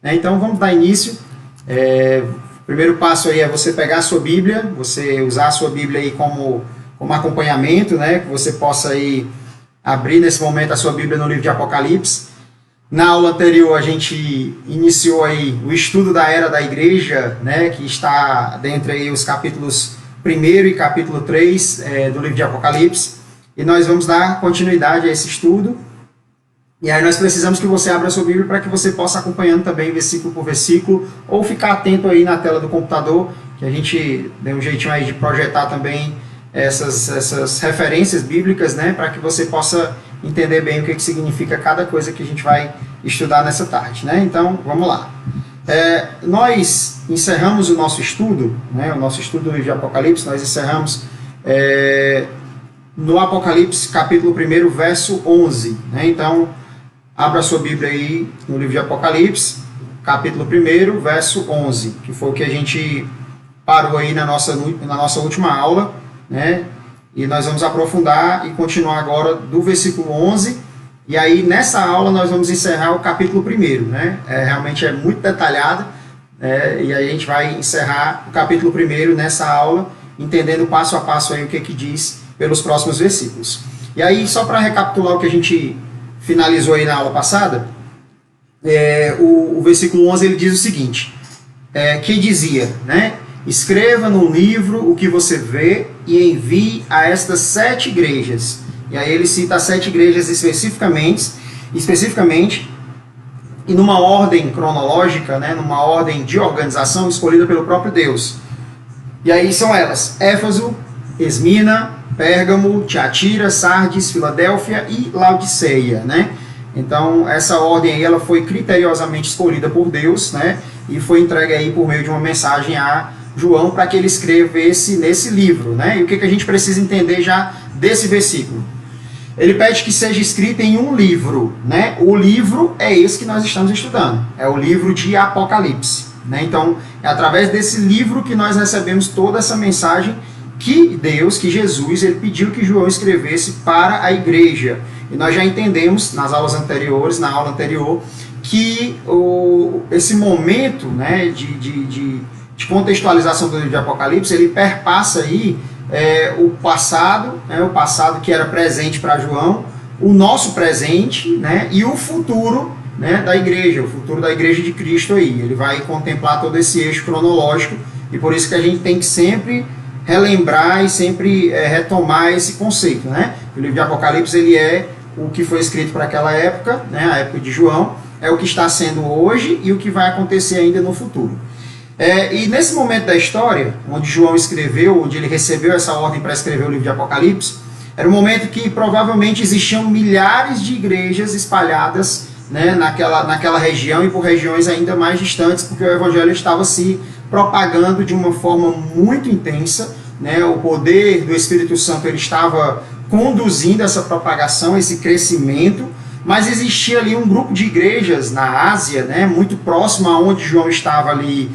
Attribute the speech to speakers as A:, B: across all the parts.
A: né? Então vamos dar início. O primeiro passo aí é você pegar a sua Bíblia, você usar a sua Bíblia aí como acompanhamento, né? Que você possa aí abrir nesse momento a sua Bíblia no livro de Apocalipse. Na aula anterior a gente iniciou aí o estudo da era da igreja, né? Que está dentre aí os capítulos 1º e capítulo 3 do livro de Apocalipse. E nós vamos dar continuidade a esse estudo. E aí nós precisamos que você abra a sua Bíblia para que você possa acompanhando também versículo por versículo, ou ficar atento aí na tela do computador, que a gente deu um jeitinho aí de projetar também essas referências bíblicas, né, para que você possa entender bem o que significa cada coisa que a gente vai estudar nessa tarde, né? Então, vamos lá. Nós encerramos o nosso estudo, né, o nosso estudo do livro de Apocalipse, nós encerramos no Apocalipse capítulo 1, verso 11, né? Então, abra a sua Bíblia aí no livro de Apocalipse, capítulo 1, verso 11, que foi o que a gente parou aí na nossa última aula, né? E nós vamos aprofundar e continuar agora do versículo 11, e aí nessa aula nós vamos encerrar o capítulo 1, né? Realmente é muito detalhado, e aí a gente vai encerrar o capítulo 1 nessa aula, entendendo passo a passo aí o que diz pelos próximos versículos. E aí, só para recapitular o que a gente finalizou aí na aula passada, o versículo 11 ele diz o seguinte, que dizia, né? Escreva no livro o que você vê e envie a estas 7 igrejas. E aí ele cita as 7 igrejas especificamente, e numa ordem cronológica, né? Numa ordem de organização escolhida pelo próprio Deus. E aí são elas: Éfeso, Esmina, Pérgamo, Tiatira, Sardes, Filadélfia e Laodiceia, né? Então, essa ordem aí, ela foi criteriosamente escolhida por Deus, né? E foi entregue aí por meio de uma mensagem a João para que ele escrevesse nesse livro, né? E o que a gente precisa entender já desse versículo? Ele pede que seja escrito em um livro, né? O livro é esse que nós estamos estudando, é o livro de Apocalipse, né? Então, é através desse livro que nós recebemos toda essa mensagem que Deus, que Jesus, ele pediu que João escrevesse para a igreja. E nós já entendemos nas aulas anteriores, na aula anterior, que esse momento, né, de contextualização do livro de Apocalipse, ele perpassa aí o passado, né, o passado que era presente para João, o nosso presente, né, e o futuro, né, da igreja, o futuro da igreja de Cristo aí. Ele vai contemplar todo esse eixo cronológico, e por isso que a gente tem que sempre relembrar e sempre retomar esse conceito, né? O livro de Apocalipse, ele é o que foi escrito para aquela época, né? A época de João, é o que está sendo hoje e o que vai acontecer ainda no futuro. E nesse momento da história, onde João escreveu, onde ele recebeu essa ordem para escrever o livro de Apocalipse, era um momento que provavelmente existiam milhares de igrejas espalhadas, né, naquela região e por regiões ainda mais distantes, porque o evangelho estava se propagando de uma forma muito intensa, né? O poder do Espírito Santo ele estava conduzindo essa propagação, esse crescimento, mas existia ali um grupo de igrejas na Ásia, né, muito próximo aonde João estava ali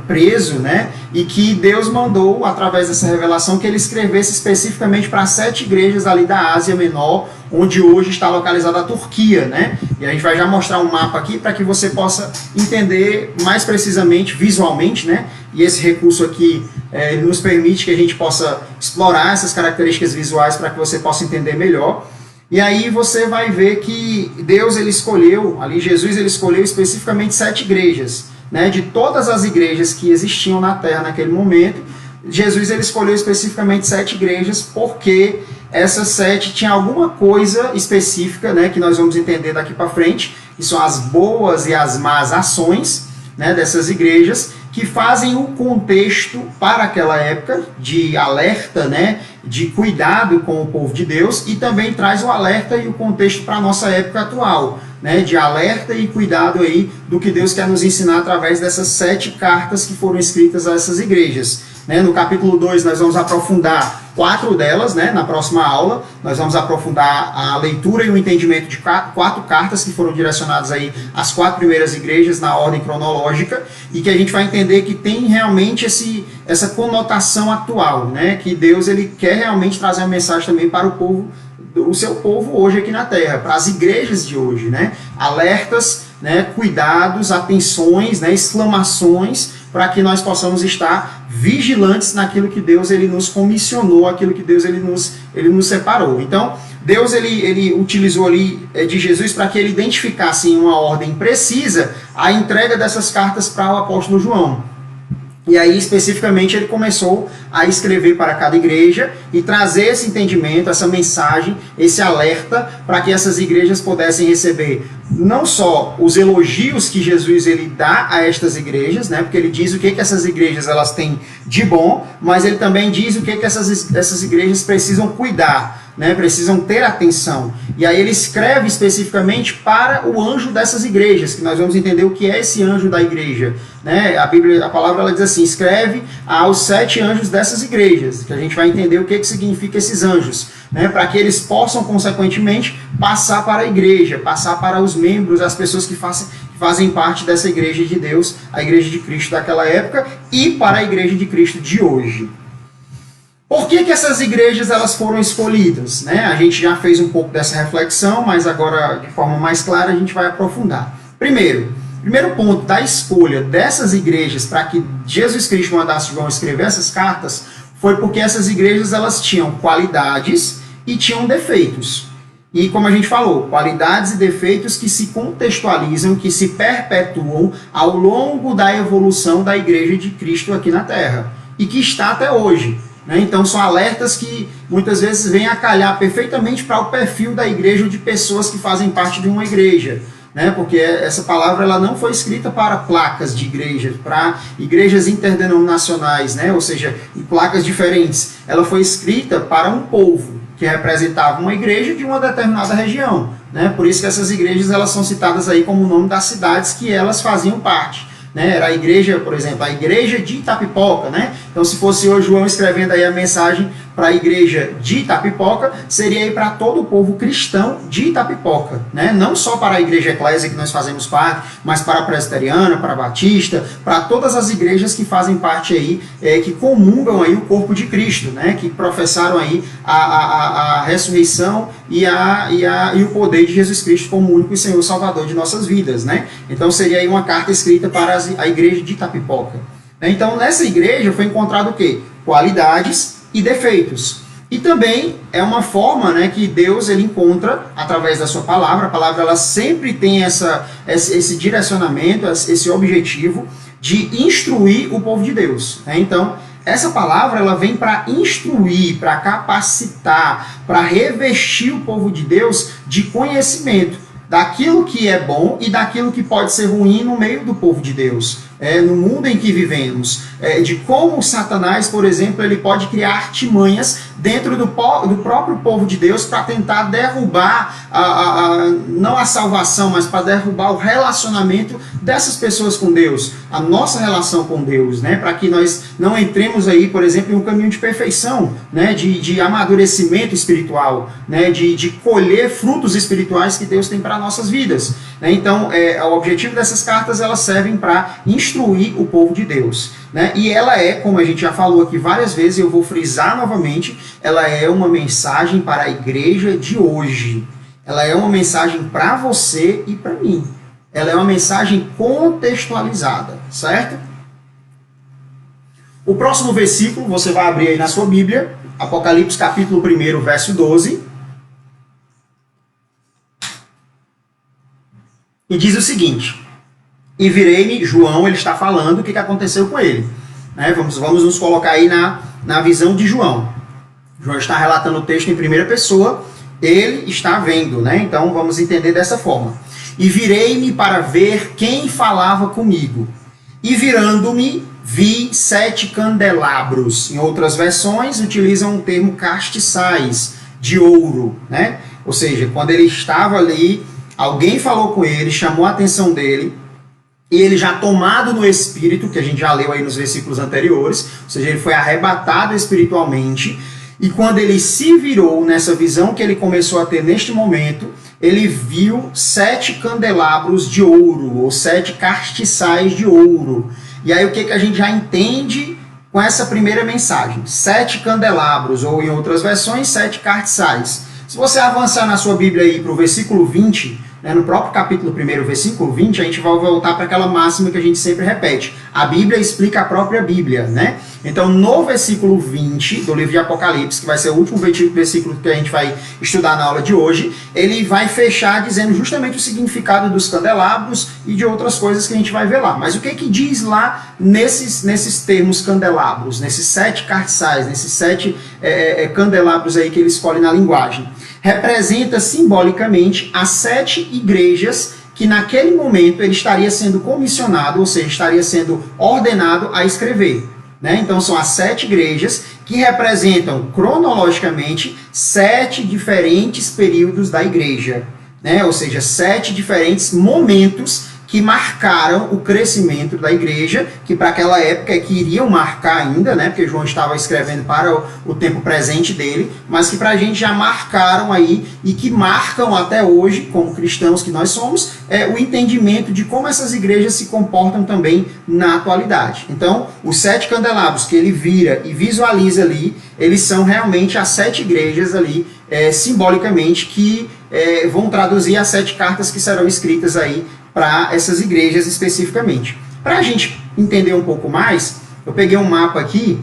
A: preso, né, e que Deus mandou, através dessa revelação, que ele escrevesse especificamente para 7 igrejas ali da Ásia Menor, onde hoje está localizada a Turquia, né? E a gente vai já mostrar um mapa aqui para que você possa entender mais precisamente, visualmente, né? E esse recurso aqui ele nos permite que a gente possa explorar essas características visuais para que você possa entender melhor. E aí você vai ver que Deus ele escolheu, ali Jesus ele escolheu especificamente 7 igrejas, né? De todas as igrejas que existiam na Terra naquele momento, Jesus ele escolheu especificamente 7 igrejas porque essas 7 tinham alguma coisa específica, né, que nós vamos entender daqui para frente, que são as boas e as más ações, né, dessas igrejas, que fazem o contexto para aquela época de alerta, né, de cuidado com o povo de Deus, e também traz o alerta e o contexto para a nossa época atual, né, de alerta e cuidado aí do que Deus quer nos ensinar através dessas 7 cartas que foram escritas a essas igrejas. No capítulo 2 nós vamos aprofundar 4 delas, né? Na próxima aula nós vamos aprofundar a leitura e o entendimento de 4 cartas que foram direcionadas aí às 4 primeiras igrejas na ordem cronológica, e que a gente vai entender que tem realmente essa conotação atual, né? Que Deus ele quer realmente trazer uma mensagem também para o povo, o seu povo hoje aqui na Terra, para as igrejas de hoje, né? Alertas, né, cuidados, atenções, né, exclamações, para que nós possamos estar vigilantes naquilo que Deus ele nos comissionou, aquilo que Deus ele nos separou. Então, Deus ele utilizou ali de Jesus para que ele identificasse em uma ordem precisa a entrega dessas cartas para o apóstolo João. E aí, especificamente, ele começou a escrever para cada igreja e trazer esse entendimento, essa mensagem, esse alerta, para que essas igrejas pudessem receber não só os elogios que Jesus ele dá a estas igrejas, né, porque ele diz o que essas igrejas elas têm de bom, mas ele também diz o que essas igrejas precisam cuidar, né, precisam ter atenção. E aí ele escreve especificamente para o anjo dessas igrejas, que nós vamos entender o que é esse anjo da igreja, né? A Bíblia, a palavra ela diz assim: escreve aos 7 anjos dessas igrejas, que a gente vai entender o que significa esses anjos, né, para que eles possam consequentemente passar para a igreja, passar para os membros, as pessoas que fazem parte dessa igreja de Deus, a igreja de Cristo daquela época, e para a igreja de Cristo de hoje. Por que essas igrejas elas foram escolhidas? Né? A gente já fez um pouco dessa reflexão, mas agora de forma mais clara a gente vai aprofundar. Primeiro ponto da escolha dessas igrejas para que Jesus Cristo mandasse João escrever essas cartas foi porque essas igrejas elas tinham qualidades e tinham defeitos. E como a gente falou, qualidades e defeitos que se contextualizam, que se perpetuam ao longo da evolução da igreja de Cristo aqui na Terra e que está até hoje. Então são alertas que muitas vezes vêm a calhar perfeitamente para o perfil da igreja ou de pessoas que fazem parte de uma igreja, né? Porque essa palavra ela não foi escrita para placas de igreja, para igrejas interdenominacionais, né? Ou seja, em placas diferentes. Ela foi escrita para um povo que representava uma igreja de uma determinada região, né? Por isso que essas igrejas elas são citadas aí como o nome das cidades que elas faziam parte. Né, era a igreja, por exemplo, a igreja de Itapipoca, né? Então, se fosse hoje João escrevendo aí a mensagem para a igreja de Itapipoca, seria aí para todo o povo cristão de Itapipoca, né? Não só para a igreja eclésia que nós fazemos parte, mas para a presbiteriana, para a batista, para todas as igrejas que fazem parte aí, que comungam aí o corpo de Cristo, né? Que professaram aí a ressurreição e o poder de Jesus Cristo como único e Senhor Salvador de nossas vidas, né? Então seria aí uma carta escrita para a igreja de Itapipoca. Então nessa igreja foi encontrado o quê? Qualidades e defeitos. E também é uma forma, né, que Deus ele encontra através da sua palavra. A palavra ela sempre tem esse direcionamento, esse objetivo de instruir o povo de Deus, né? Então essa palavra ela vem para instruir, para capacitar, para revestir o povo de Deus de conhecimento daquilo que é bom e daquilo que pode ser ruim no meio do povo de Deus, no mundo em que vivemos, de como Satanás, por exemplo, ele pode criar artimanhas dentro do próprio povo de Deus para tentar derrubar, não a salvação, mas para derrubar o relacionamento dessas pessoas com Deus, a nossa relação com Deus, né? Para que nós não entremos aí, por exemplo, em um caminho de perfeição, né? de amadurecimento espiritual, né? de colher frutos espirituais que Deus tem para nossas vidas. Né? Então, o objetivo dessas cartas, elas servem para instruir o povo de Deus. Né? E ela como a gente já falou aqui várias vezes, eu vou frisar novamente, ela é uma mensagem para a igreja de hoje. Ela é uma mensagem para você e para mim. Ela é uma mensagem contextualizada, certo? O próximo versículo, você vai abrir aí na sua Bíblia, Apocalipse capítulo 1, verso 12. E diz o seguinte: e virei-me, João, ele está falando o que aconteceu com ele. Né? Vamos nos colocar aí na visão de João. João está relatando o texto em primeira pessoa, ele está vendo, né? Então vamos entender dessa forma. E virei-me para ver quem falava comigo. E virando-me, vi 7 candelabros. Em outras versões, utilizam o termo castiçais, de ouro, né? Ou seja, quando ele estava ali, alguém falou com ele, chamou a atenção dele, e ele já tomado no espírito, que a gente já leu aí nos versículos anteriores, ou seja, ele foi arrebatado espiritualmente, e quando ele se virou nessa visão que ele começou a ter neste momento, ele viu 7 candelabros de ouro, ou 7 castiçais de ouro. E aí o que a gente já entende com essa primeira mensagem? 7 candelabros, ou em outras versões, 7 castiçais. Se você avançar na sua Bíblia aí para o versículo 20, né, no próprio capítulo 1, versículo 20, a gente vai voltar para aquela máxima que a gente sempre repete. A Bíblia explica a própria Bíblia, né? Então, no versículo 20 do livro de Apocalipse, que vai ser o último versículo que a gente vai estudar na aula de hoje, ele vai fechar dizendo justamente o significado dos candelabros e de outras coisas que a gente vai ver lá. Mas o que diz lá nesses termos candelabros, nesses 7 carçais, nesses 7 candelabros aí que ele escolhe na linguagem? Representa simbolicamente as 7 igrejas que naquele momento ele estaria sendo comissionado, ou seja, estaria sendo ordenado a escrever. Né? Então são as 7 igrejas que representam cronologicamente 7 diferentes períodos da igreja, né? Ou seja, 7 diferentes momentos que marcaram o crescimento da igreja, que para aquela época que iriam marcar ainda, né? Porque João estava escrevendo para o tempo presente dele, mas que para a gente já marcaram aí e que marcam até hoje, como cristãos que nós somos, o entendimento de como essas igrejas se comportam também na atualidade. Então, os 7 candelabros que ele vira e visualiza ali, eles são realmente as 7 igrejas ali, simbolicamente, que vão traduzir as 7 cartas que serão escritas aí para essas igrejas especificamente. Para a gente entender um pouco mais, eu peguei um mapa aqui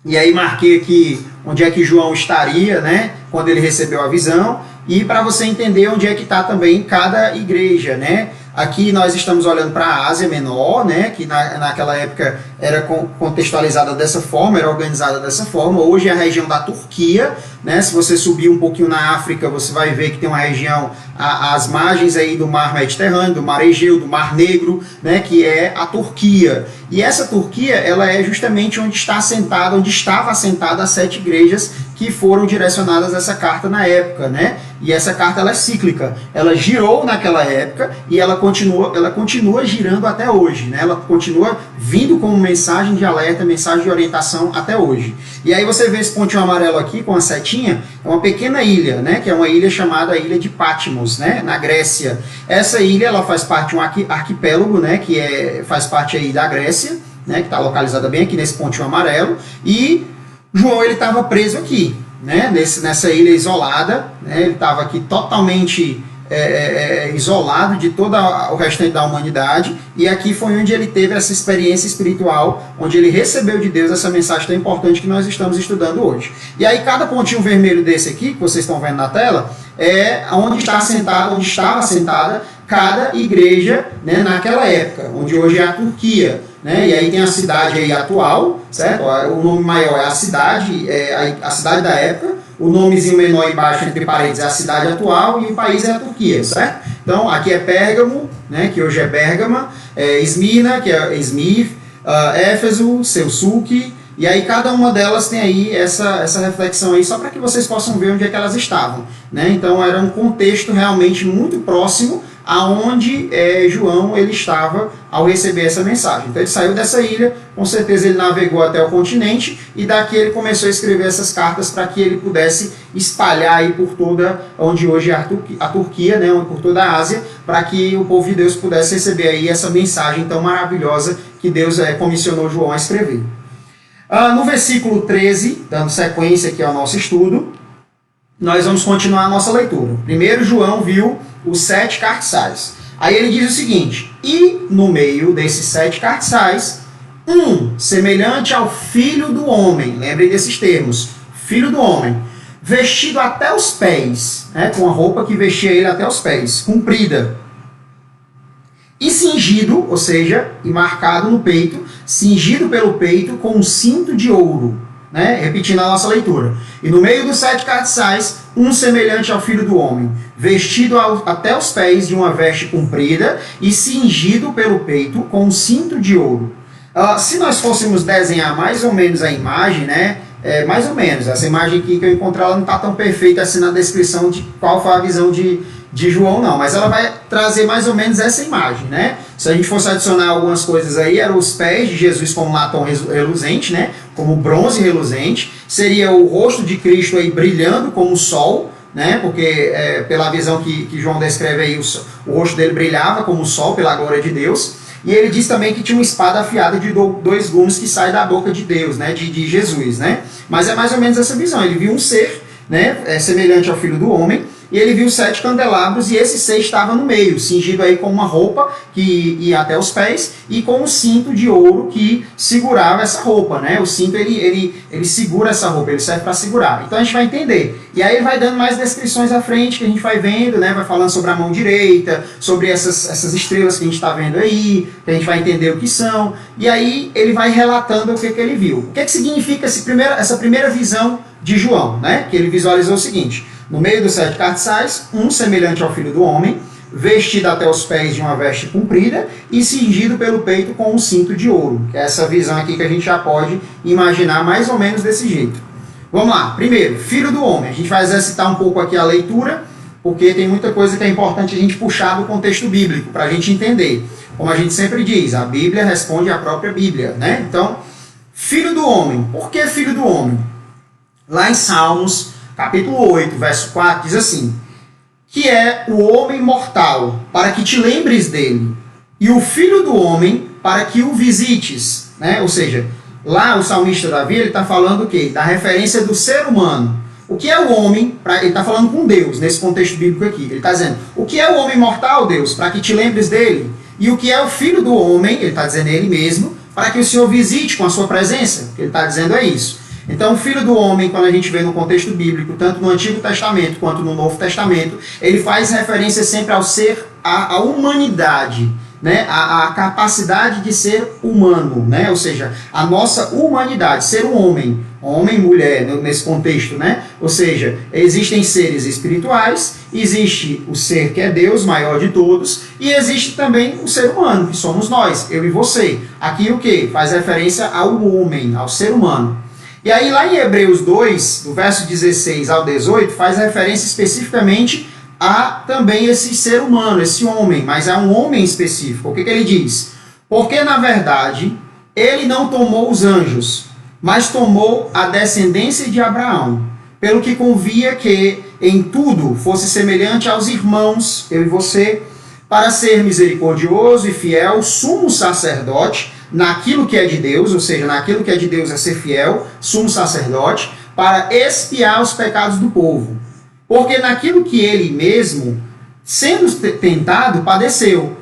A: e aí marquei aqui onde é que João estaria, né, quando ele recebeu a visão, e para você entender onde é que está também cada igreja, né? Aqui nós estamos olhando para a Ásia Menor, né, que naquela época era contextualizada dessa forma, era organizada dessa forma. Hoje é a região da Turquia, né? Se você subir um pouquinho na África, você vai ver que tem uma região às margens aí do Mar Mediterrâneo, do Mar Egeu, do Mar Negro, né, que é a Turquia. E essa Turquia, ela é justamente onde estava assentada as 7 igrejas que foram direcionadas a essa carta na época, né? E essa carta ela é cíclica, ela girou naquela época e ela continua girando até hoje, né? Ela continua vindo como mensagem de alerta, mensagem de orientação até hoje. E aí você vê esse pontinho amarelo aqui com a setinha, é uma pequena ilha, né? Que é uma ilha chamada Ilha de Patmos, né? Na Grécia. Essa ilha ela faz parte de um arquipélago, né? Que faz parte aí da Grécia, né? Que está localizada bem aqui nesse pontinho amarelo. E João ele estava preso aqui, né? Nessa ilha isolada, né? Ele estava aqui totalmente isolado de todo o restante da humanidade, e aqui foi onde ele teve essa experiência espiritual, onde ele recebeu de Deus essa mensagem tão importante que nós estamos estudando hoje. E aí cada pontinho vermelho desse aqui, que vocês estão vendo na tela, é onde estava assentada cada igreja, né, naquela época, onde hoje é a Turquia. Né? E aí tem a cidade aí atual, certo? O nome maior é a cidade da época, o nomezinho menor embaixo, entre parênteses, é a cidade atual, e o país é a Turquia, certo? Então, aqui é Pérgamo, né, que hoje é Bérgama, Esmina, que é Esmir, Éfeso, Selçuque, e aí cada uma delas tem aí essa reflexão aí, só para que vocês possam ver onde é que elas estavam. Né? Então, era um contexto realmente muito próximo aonde João ele estava ao receber essa mensagem. Então ele saiu dessa ilha, com certeza ele navegou até o continente, e daqui ele começou a escrever essas cartas para que ele pudesse espalhar aí por toda, onde hoje é a Turquia, né, por toda a Ásia, para que o povo de Deus pudesse receber aí essa mensagem tão maravilhosa que Deus comissionou João a escrever. No versículo 13, dando sequência aqui ao nosso estudo, nós vamos continuar a nossa leitura. Primeiro João viu os 7 carçais. Aí ele diz o seguinte: e no meio desses 7 carçais, semelhante ao filho do homem, lembrem desses termos, filho do homem, vestido até os pés, né, com a roupa que vestia ele até os pés, comprida, e cingido, ou seja, e marcado no peito, cingido pelo peito com um cinto de ouro. Né? Repetindo a nossa leitura. E no meio dos 7 carçais, semelhante ao filho do homem, vestido até os pés de uma veste comprida e cingido pelo peito com um cinto de ouro. Se nós fôssemos desenhar mais ou menos a imagem, né? Mais ou menos, essa imagem aqui que eu encontrei, ela não está tão perfeita assim na descrição de qual foi a visão de João, não, mas ela vai trazer mais ou menos essa imagem, né? Se a gente fosse adicionar algumas coisas aí, eram os pés de Jesus como latão reluzente, né? Como bronze reluzente, seria o rosto de Cristo aí brilhando como o sol, né? Porque pela visão que João descreve aí, o rosto dele brilhava como o sol pela glória de Deus. E ele diz também que tinha uma espada afiada de 2 gumes que sai da boca de Deus, né? De Jesus, né? Mas é mais ou menos essa visão. Ele viu um ser, né, semelhante ao filho do homem, e ele viu 7 candelabros, e esse 6 estava no meio, cingido aí com uma roupa que ia até os pés, e com um cinto de ouro que segurava essa roupa, né? O cinto, ele segura essa roupa, ele serve para segurar. Então a gente vai entender. E aí ele vai dando mais descrições à frente, que a gente vai vendo, né? Vai falando sobre a mão direita, sobre essas estrelas que a gente está vendo aí, que a gente vai entender o que são, e aí ele vai relatando o que ele viu. O que significa essa primeira visão de João, né? Que ele visualizou o seguinte: no meio dos 7 castiçais, um semelhante ao Filho do Homem, vestido até os pés de uma veste comprida e cingido pelo peito com um cinto de ouro. Que é essa visão aqui que a gente já pode imaginar mais ou menos desse jeito. Vamos lá. Primeiro, Filho do Homem. A gente vai exercitar um pouco aqui a leitura, porque tem muita coisa que é importante a gente puxar do contexto bíblico, para a gente entender. Como a gente sempre diz, a Bíblia responde à própria Bíblia, né? Então, Filho do Homem. Por que Filho do Homem? Lá em Salmos, capítulo 8, verso 4, diz assim: que é o homem mortal, para que te lembres dele, e o Filho do Homem, para que o visites. Né? Ou seja, lá o salmista Davi, ele está falando o quê? Da referência do ser humano. O que é o homem? Ele está falando com Deus, nesse contexto bíblico aqui. Ele está dizendo, o que é o homem mortal, Deus? Para que te lembres dele. E o que é o Filho do Homem? Ele está dizendo ele mesmo, para que o Senhor visite com a sua presença. O que ele está dizendo é isso. Então, o Filho do Homem, quando a gente vê no contexto bíblico, tanto no Antigo Testamento quanto no Novo Testamento, ele faz referência sempre ao ser, à humanidade, né? A capacidade de ser humano, né? Ou seja, a nossa humanidade, ser um homem, mulher, nesse contexto, né? Ou seja, existem seres espirituais, existe o ser que é Deus, maior de todos, e existe também o ser humano, que somos nós, eu e você. Aqui o que? Faz referência ao homem, ao ser humano. E aí lá em Hebreus 2, do verso 16 ao 18, faz referência especificamente a também esse ser humano, esse homem, mas é um homem específico. O que ele diz? Porque, na verdade, ele não tomou os anjos, mas tomou a descendência de Abraão, pelo que convia que em tudo fosse semelhante aos irmãos, eu e você, para ser misericordioso e fiel, sumo sacerdote, naquilo que é de Deus, ou seja, naquilo que é de Deus é ser fiel, sumo sacerdote, para expiar os pecados do povo. Porque naquilo que ele mesmo, sendo tentado, padeceu,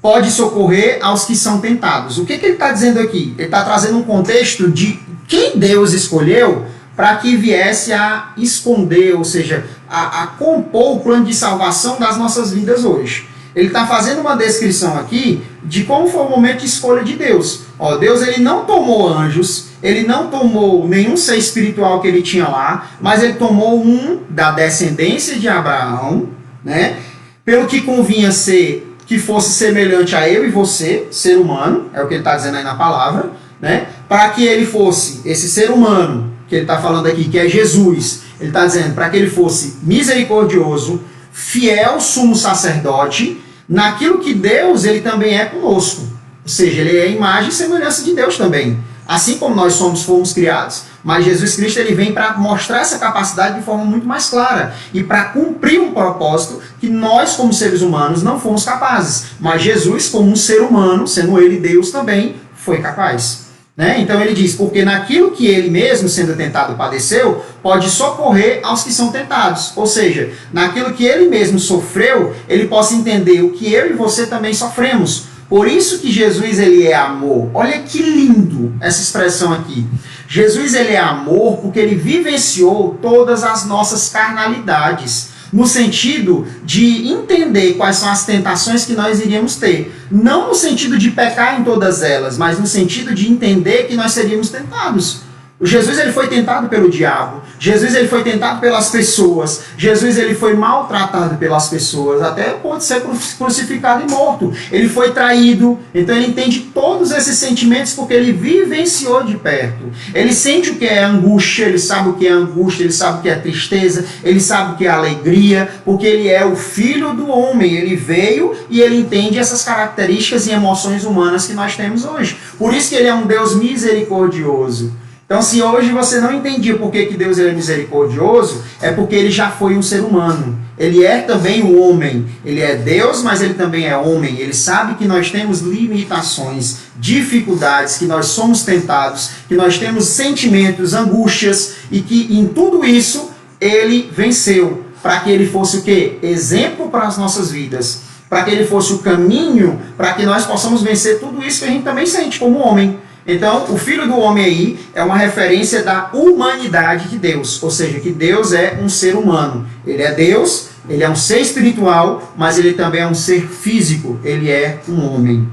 A: pode socorrer aos que são tentados. O que ele está dizendo aqui? Ele está trazendo um contexto de quem Deus escolheu para que viesse a esconder, ou seja, a compor o plano de salvação das nossas vidas hoje. Ele está fazendo uma descrição aqui de como foi o momento de escolha de Deus. Ó, Deus ele não tomou anjos, ele não tomou nenhum ser espiritual que ele tinha lá, mas ele tomou um da descendência de Abraão, né? Pelo que convinha ser que fosse semelhante a eu e você, ser humano, é o que ele está dizendo aí na palavra, né? Para que ele fosse esse ser humano que ele está falando aqui, que é Jesus, ele está dizendo para que ele fosse misericordioso, fiel sumo sacerdote, naquilo que Deus ele também é conosco. Ou seja, ele é a imagem e semelhança de Deus também. Assim como nós fomos criados. Mas Jesus Cristo ele vem para mostrar essa capacidade de forma muito mais clara. E para cumprir um propósito que nós, como seres humanos, não fomos capazes. Mas Jesus, como um ser humano, sendo ele Deus também, foi capaz. Né? Então ele diz, porque naquilo que ele mesmo, sendo tentado, padeceu, pode socorrer aos que são tentados. Ou seja, naquilo que ele mesmo sofreu, ele possa entender o que eu e você também sofremos. Por isso que Jesus ele é amor. Olha que lindo essa expressão aqui. Jesus ele é amor porque ele vivenciou todas as nossas carnalidades. No sentido de entender quais são as tentações que nós iríamos ter. Não no sentido de pecar em todas elas, mas no sentido de entender que nós seríamos tentados. O Jesus ele foi tentado pelo diabo. Jesus ele foi tentado pelas pessoas. Jesus ele foi maltratado pelas pessoas. Até pode ser crucificado e morto. Ele foi traído. Então ele entende todos esses sentimentos porque ele vivenciou de perto. Ele sente o que é angústia. Ele sabe o que é angústia. Ele sabe o que é tristeza. Ele sabe o que é alegria. Porque ele é o filho do homem. Ele veio e ele entende essas características e emoções humanas que nós temos hoje. Por isso que ele é um Deus misericordioso. Então, se hoje você não entendia por que Deus é misericordioso, é porque ele já foi um ser humano. Ele é também um homem. Ele é Deus, mas ele também é homem. Ele sabe que nós temos limitações, dificuldades, que nós somos tentados, que nós temos sentimentos, angústias, e que em tudo isso ele venceu. para que ele fosse o quê? Exemplo para as nossas vidas, para que ele fosse o caminho para que nós possamos vencer tudo isso que a gente também sente como homem. Então, o Filho do Homem aí é uma referência da humanidade de Deus, ou seja, que Deus é um ser humano. Ele é Deus, ele é um ser espiritual, mas ele também é um ser físico, ele é um homem.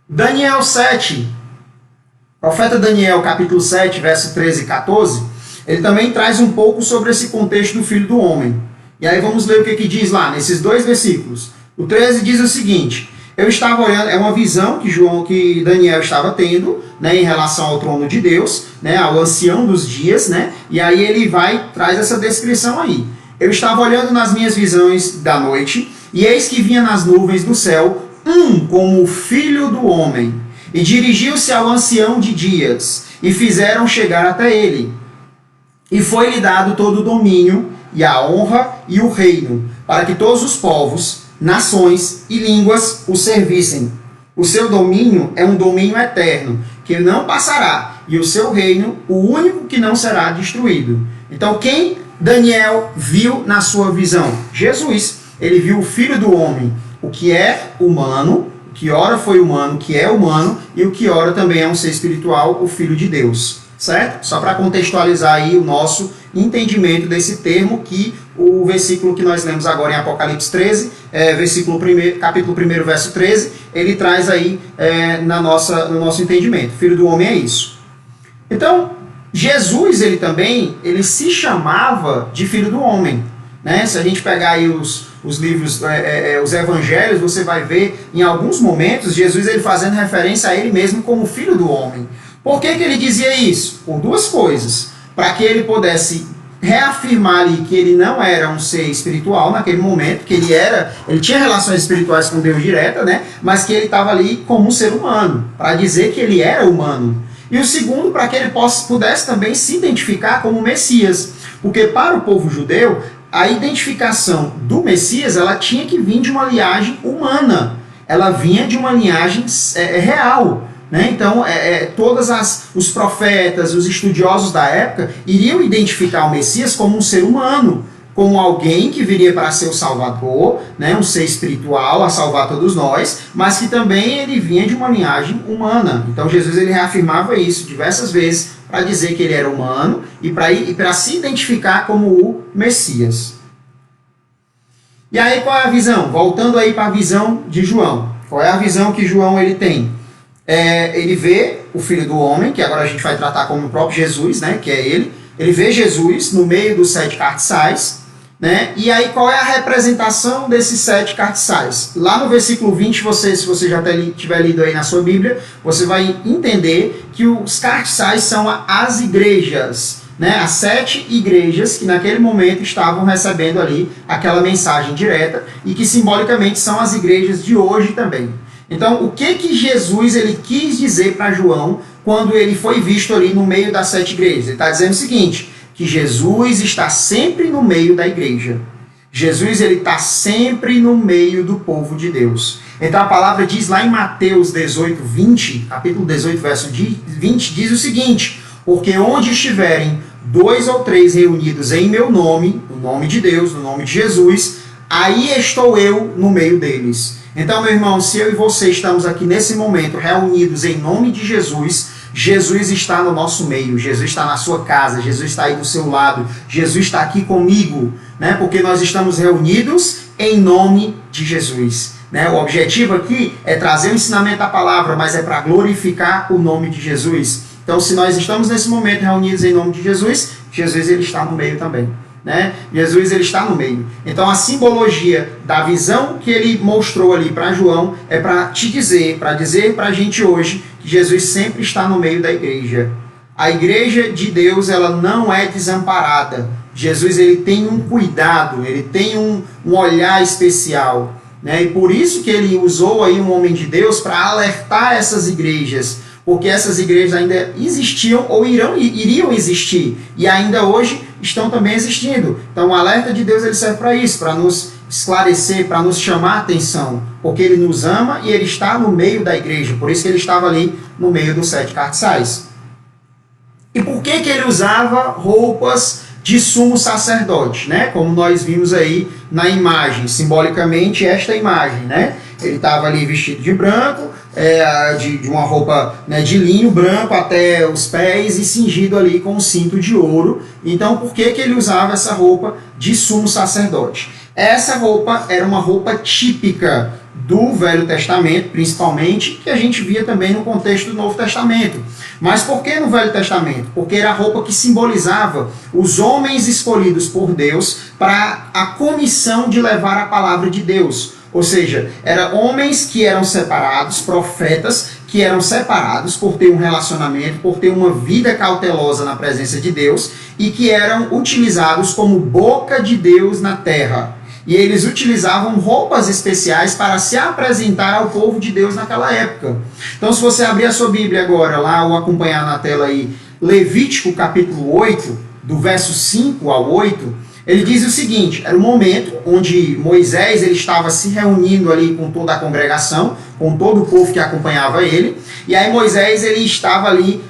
A: Daniel 7, profeta Daniel, capítulo 7, verso 13 e 14, ele também traz um pouco sobre esse contexto do Filho do Homem. E aí vamos ler o que diz lá, nesses dois versículos. O 13 diz o seguinte: eu estava olhando, é uma visão que Daniel estava tendo, né, em relação ao trono de Deus, né, ao ancião dos dias, né, e aí ele traz essa descrição aí. Eu estava olhando nas minhas visões da noite, e eis que vinha nas nuvens do céu como o filho do homem, e dirigiu-se ao ancião de dias, e fizeram chegar até ele. E foi-lhe dado todo o domínio, e a honra e o reino, para que todos os povos, nações e línguas o servissem. O seu domínio é um domínio eterno, que não passará, e o seu reino, o único que não será destruído. Então, quem Daniel viu na sua visão? Jesus. Ele viu o Filho do Homem, o que é humano, o que ora foi humano, o que é humano, e o que ora também é um ser espiritual, o Filho de Deus. Certo? Só para contextualizar aí o nosso entendimento desse termo, que o versículo que nós lemos agora em Apocalipse 13, capítulo 1, verso 13, ele traz aí no nosso entendimento. Filho do homem é isso. Então, Jesus, ele se chamava de Filho do Homem. Né? Se a gente pegar aí os livros, os evangelhos, você vai ver em alguns momentos Jesus ele fazendo referência a ele mesmo como Filho do Homem. Por que ele dizia isso? Por duas coisas. Para que ele pudesse reafirmar ali que ele não era um ser espiritual naquele momento, que ele tinha relações espirituais com Deus direta, né? Mas que ele estava ali como um ser humano, para dizer que ele era humano. E o segundo, para que ele pudesse também se identificar como Messias. Porque para o povo judeu, a identificação do Messias, ela tinha que vir de uma linhagem humana. Ela vinha de uma linhagem real. Né? Então, todos os profetas, os estudiosos da época, iriam identificar o Messias como um ser humano, como alguém que viria para ser o Salvador, né? Um ser espiritual a salvar todos nós, mas que também ele vinha de uma linhagem humana. Então, Jesus ele reafirmava isso diversas vezes para dizer que ele era humano e para se identificar como o Messias. E aí, qual é a visão? Voltando aí para a visão de João. Qual é a visão que João ele tem? Ele vê o Filho do Homem, que agora a gente vai tratar como o próprio Jesus, né, que é ele. Ele vê Jesus no meio dos 7 cardeais, né, e aí qual é a representação desses 7 cardeais? Lá no versículo 20, se você já tiver lido aí na sua Bíblia, você vai entender que os cardeais são as igrejas, né, as 7 igrejas que naquele momento estavam recebendo ali aquela mensagem direta e que simbolicamente são as igrejas de hoje também. Então, o que Jesus ele quis dizer para João quando ele foi visto ali no meio das 7 igrejas? Ele está dizendo o seguinte, que Jesus está sempre no meio da igreja. Jesus ele está sempre no meio do povo de Deus. Então, a palavra diz lá em Mateus 18, 20, capítulo 18, verso 20, diz o seguinte, porque onde estiverem 2 ou 3 reunidos em meu nome, no nome de Deus, no nome de Jesus, aí estou eu no meio deles. Então, meu irmão, se eu e você estamos aqui nesse momento reunidos em nome de Jesus, Jesus está no nosso meio, Jesus está na sua casa, Jesus está aí do seu lado, Jesus está aqui comigo, né? Porque nós estamos reunidos em nome de Jesus. Né? O objetivo aqui é trazer o ensinamento da palavra, mas é para glorificar o nome de Jesus. Então, se nós estamos nesse momento reunidos em nome de Jesus, Jesus ele está no meio também. Né? Jesus ele está no meio. Então a simbologia da visão que ele mostrou ali para João é para dizer para a gente hoje que Jesus sempre está no meio da igreja. A igreja de Deus ela não é desamparada. Jesus ele tem um cuidado, ele tem um olhar especial, né? E por isso que ele usou aí um homem de Deus para alertar essas igrejas, porque essas igrejas ainda existiam ou iriam existir e ainda hoje estão também existindo. Então o alerta de Deus ele serve para isso, para nos esclarecer, para nos chamar a atenção, porque ele nos ama e ele está no meio da igreja, por isso que ele estava ali no meio dos 7 cardeais. E por que ele usava roupas de sumo sacerdote, né? Como nós vimos aí na imagem, simbolicamente esta imagem, né? Ele estava ali vestido de branco, de uma roupa, né, de linho branco até os pés e cingido ali com um cinto de ouro. Então, por que ele usava essa roupa de sumo sacerdote? Essa roupa era uma roupa típica do Velho Testamento, principalmente, que a gente via também no contexto do Novo Testamento. Mas por que no Velho Testamento? Porque era a roupa que simbolizava os homens escolhidos por Deus para a comissão de levar a palavra de Deus. Ou seja, eram homens que eram separados, profetas que eram separados por ter um relacionamento, por ter uma vida cautelosa na presença de Deus e que eram utilizados como boca de Deus na terra. E eles utilizavam roupas especiais para se apresentar ao povo de Deus naquela época. Então, se você abrir a sua Bíblia agora, lá, ou acompanhar na tela aí, Levítico capítulo 8, do verso 5 ao 8, ele diz o seguinte: era o momento onde Moisés ele estava se reunindo ali com toda a congregação, com todo o povo que acompanhava ele, e aí Moisés ele estava ali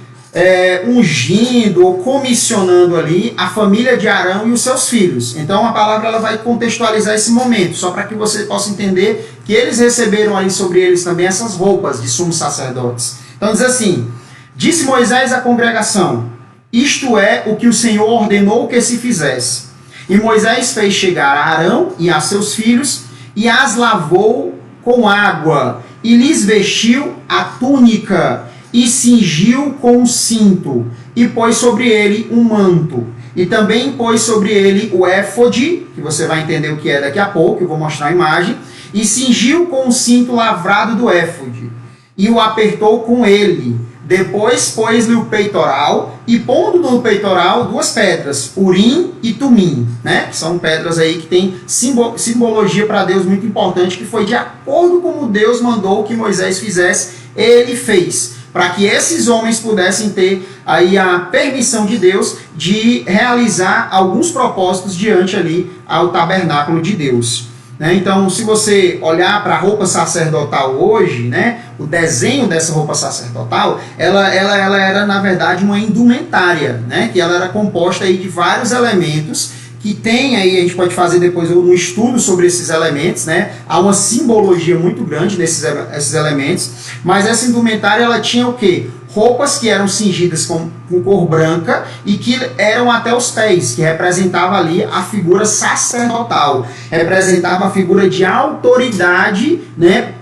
A: ungindo ou comissionando ali a família de Arão e os seus filhos. Então a palavra ela vai contextualizar esse momento, só para que você possa entender que eles receberam ali sobre eles também essas roupas de sumos sacerdotes. Então diz assim: disse Moisés à congregação: isto é o que o Senhor ordenou que se fizesse. E Moisés fez chegar a Arão e a seus filhos e as lavou com água e lhes vestiu a túnica e cingiu com um cinto, e pôs sobre ele um manto. E também pôs sobre ele o éfode, que você vai entender o que é daqui a pouco, eu vou mostrar a imagem, e cingiu com um cinto lavrado do éfode, e o apertou com ele. Depois pôs-lhe o peitoral, e pondo no peitoral 2 pedras, Urim e Tumim, né? Que são pedras aí que tem simbologia para Deus muito importante, que foi de acordo com como Deus mandou que Moisés fizesse, ele fez, para que esses homens pudessem ter aí a permissão de Deus de realizar alguns propósitos diante ali ao tabernáculo de Deus. Então, se você olhar para a roupa sacerdotal hoje, o desenho dessa roupa sacerdotal, ela era, na verdade, uma indumentária, que ela era composta aí de vários elementos que tem aí, a gente pode fazer depois um estudo sobre esses elementos, há uma simbologia muito grande nesses elementos, mas essa indumentária ela tinha o quê? Roupas que eram cingidas com cor branca e que eram até os pés, que representava ali a figura sacerdotal, representava a figura de autoridade,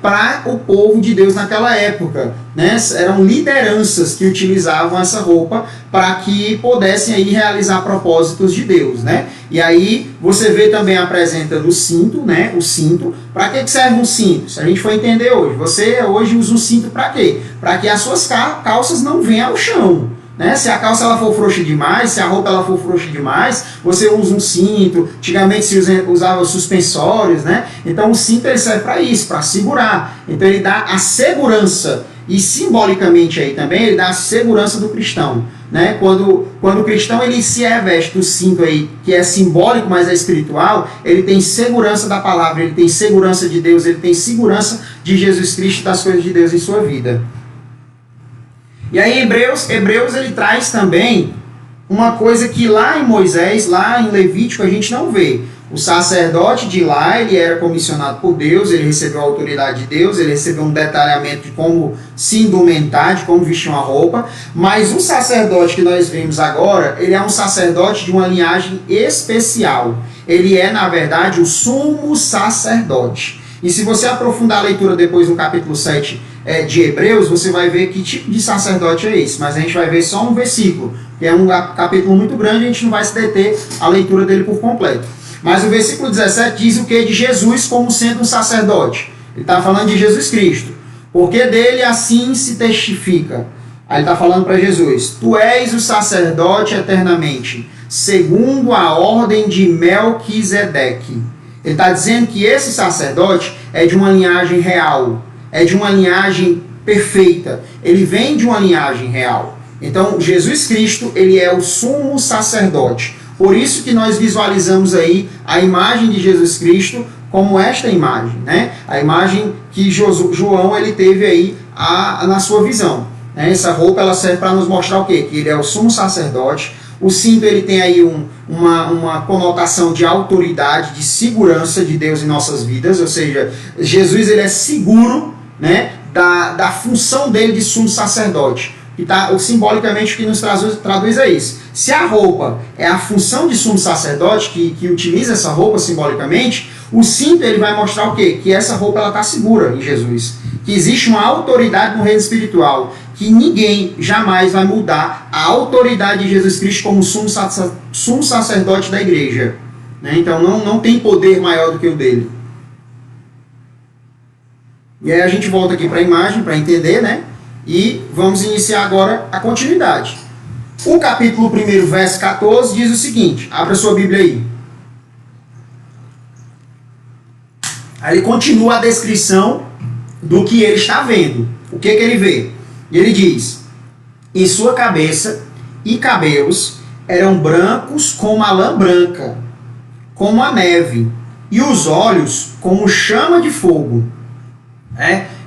A: para o povo de Deus naquela época. Eram lideranças que utilizavam essa roupa para que pudessem aí realizar propósitos de Deus. E aí você vê também apresentando o cinto, o cinto. Para que serve um cinto? Se a gente for entender hoje, você hoje usa um cinto para quê? Para que as suas calças não venham ao chão. Se a calça ela for frouxa demais, se a roupa ela for frouxa demais, você usa um cinto. Antigamente se usava suspensórios, Então o cinto ele serve para isso, para segurar. Então ele dá a segurança. E simbolicamente aí também ele dá a segurança do cristão. Quando o cristão ele se reveste do cinto aí, que é simbólico, mas é espiritual, ele tem segurança da palavra, ele tem segurança de Deus, ele tem segurança de Jesus Cristo, das coisas de Deus em sua vida. E aí Hebreus ele traz também uma coisa que lá em Moisés, lá em Levítico, a gente não vê. O sacerdote de lá, ele era comissionado por Deus, ele recebeu a autoridade de Deus, ele recebeu um detalhamento de como se indumentar, de como vestir uma roupa, mas o sacerdote que nós vemos agora, ele é um sacerdote de uma linhagem especial. Ele é, na verdade, o sumo sacerdote. E se você aprofundar a leitura depois no capítulo 7 de Hebreus, você vai ver que tipo de sacerdote é esse, mas a gente vai ver só um versículo, que é um capítulo muito grande, a gente não vai se deter a leitura dele por completo. Mas o versículo 17 diz o que? De Jesus como sendo um sacerdote. Ele está falando de Jesus Cristo. Porque dele assim se testifica. Aí ele está falando para Jesus: tu és o sacerdote eternamente, segundo a ordem de Melquisedeque. Ele está dizendo que esse sacerdote é de uma linhagem real, é de uma linhagem perfeita. Ele vem de uma linhagem real. Então, Jesus Cristo, ele é o sumo sacerdote. Por isso que nós visualizamos aí a imagem de Jesus Cristo como esta imagem, A imagem que João ele teve aí na sua visão. Essa roupa ela serve para nos mostrar o quê? Que ele é o sumo sacerdote, O cinto ele tem aí uma conotação de autoridade, de segurança de Deus em nossas vidas, ou seja, Jesus ele é seguro, né, da função dele de sumo sacerdote. E tá, simbolicamente o que nos traduz é isso. Se a roupa é a função de sumo sacerdote, que utiliza essa roupa simbolicamente, o cinto ele vai mostrar o quê? Que essa roupa está segura em Jesus. Que existe uma autoridade no reino espiritual. Que ninguém jamais vai mudar a autoridade de Jesus Cristo como sumo sacerdote da igreja. Né? Então não tem poder maior do que o dele. E aí a gente volta aqui para a imagem para entender, né? E vamos iniciar agora a continuidade. O capítulo 1, verso 14, diz o seguinte. Abra sua Bíblia aí. Aí ele continua a descrição do que ele está vendo. O que ele vê? Ele diz: em sua cabeça e cabelos eram brancos como a lã branca, como a neve, e os olhos como chama de fogo.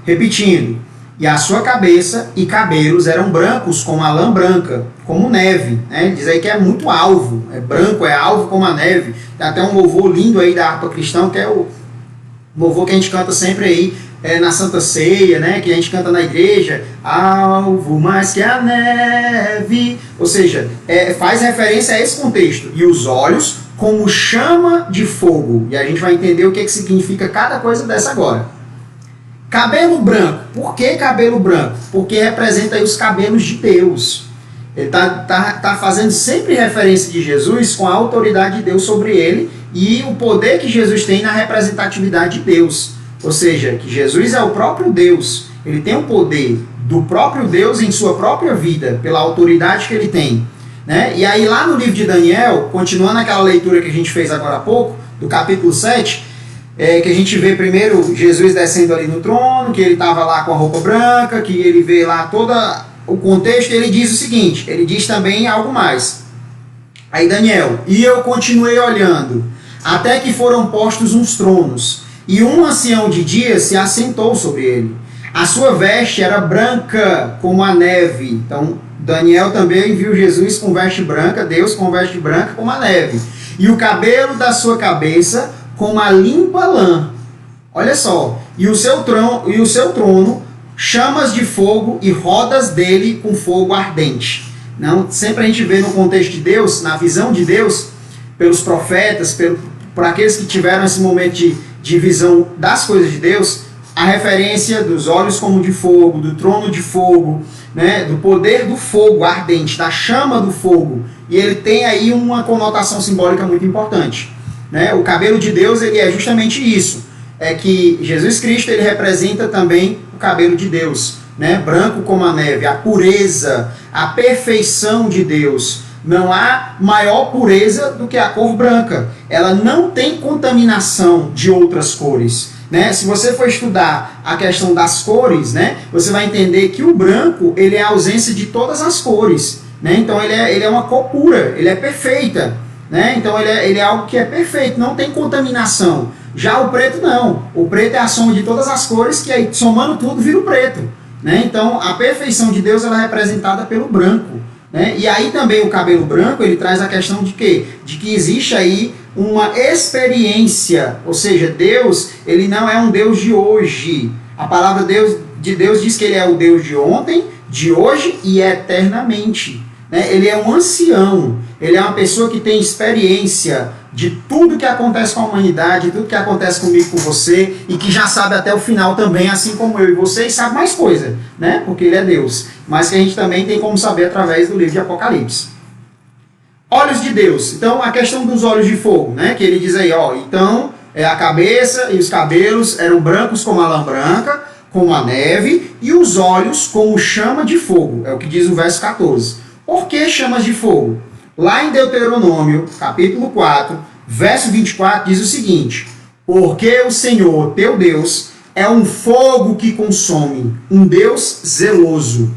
A: Repetindo. E a sua cabeça e cabelos eram brancos como a lã branca, como neve. Diz aí que é muito alvo, é branco, é alvo como a neve. Tem até um louvor lindo aí da harpa cristã, que é o louvor que a gente canta sempre aí na Santa Ceia, né? Que a gente canta na igreja, alvo mais que a neve. Ou seja, faz referência a esse contexto. E os olhos como chama de fogo. E a gente vai entender o que significa cada coisa dessa agora. Cabelo branco. Por que cabelo branco? Porque representa aí os cabelos de Deus. Ele tá fazendo sempre referência de Jesus com a autoridade de Deus sobre ele e o poder que Jesus tem na representatividade de Deus. Ou seja, que Jesus é o próprio Deus. Ele tem o poder do próprio Deus em sua própria vida, pela autoridade que ele tem. Né? E aí lá no livro de Daniel, continuando aquela leitura que a gente fez agora há pouco, do capítulo 7, que a gente vê primeiro Jesus descendo ali no trono, que ele estava lá com a roupa branca, que ele vê lá todo o contexto, e ele diz o seguinte, ele diz também algo mais. Aí Daniel, e eu continuei olhando, até que foram postos uns tronos, e um ancião de dia se assentou sobre ele. A sua veste era branca como a neve. Então Daniel também viu Jesus com veste branca, Deus com veste branca como a neve. E o cabelo da sua cabeça como a limpa lã. Olha só. E o seu trono, chamas de fogo e rodas dele com fogo ardente. Não, sempre a gente vê no contexto de Deus, na visão de Deus, pelos profetas, por aqueles que tiveram esse momento de visão das coisas de Deus, a referência dos olhos como de fogo, do trono de fogo, né, do poder do fogo ardente, da chama do fogo. E ele tem aí uma conotação simbólica muito importante. Né? O cabelo de Deus ele é justamente isso. É que Jesus Cristo ele representa também o cabelo de Deus. Né? Branco como a neve, a pureza, a perfeição de Deus. Não há maior pureza do que a cor branca. Ela não tem contaminação de outras cores. Né? Se você for estudar a questão das cores, né, você vai entender que o branco ele é a ausência de todas as cores. Né? Então ele é uma cor pura, ele é perfeita. Né? Então ele é algo que é perfeito, não tem contaminação. Já o preto não. O preto é a soma de todas as cores, que aí somando tudo vira o preto. Né? Então a perfeição de Deus ela é representada pelo branco. Né? E aí também o cabelo branco ele traz a questão de quê? De que existe aí uma experiência, ou seja, Deus ele não é um Deus de hoje. A palavra de Deus diz que ele é o Deus de ontem, de hoje e eternamente. Né? Ele é um ancião, ele é uma pessoa que tem experiência de tudo que acontece com a humanidade, tudo que acontece comigo, com você, e que já sabe até o final também, assim como eu e você, e sabe mais coisa, né? Porque ele é Deus. Mas que a gente também tem como saber através do livro de Apocalipse. Olhos de Deus. Então, a questão dos olhos de fogo, né? Que ele diz aí, ó, então, a cabeça e os cabelos eram brancos como a lã branca, como a neve, e os olhos como chama de fogo. É o que diz o verso 14. Por que chamas de fogo? Lá em Deuteronômio, capítulo 4, verso 24, diz o seguinte: porque o Senhor, teu Deus, é um fogo que consome, um Deus zeloso.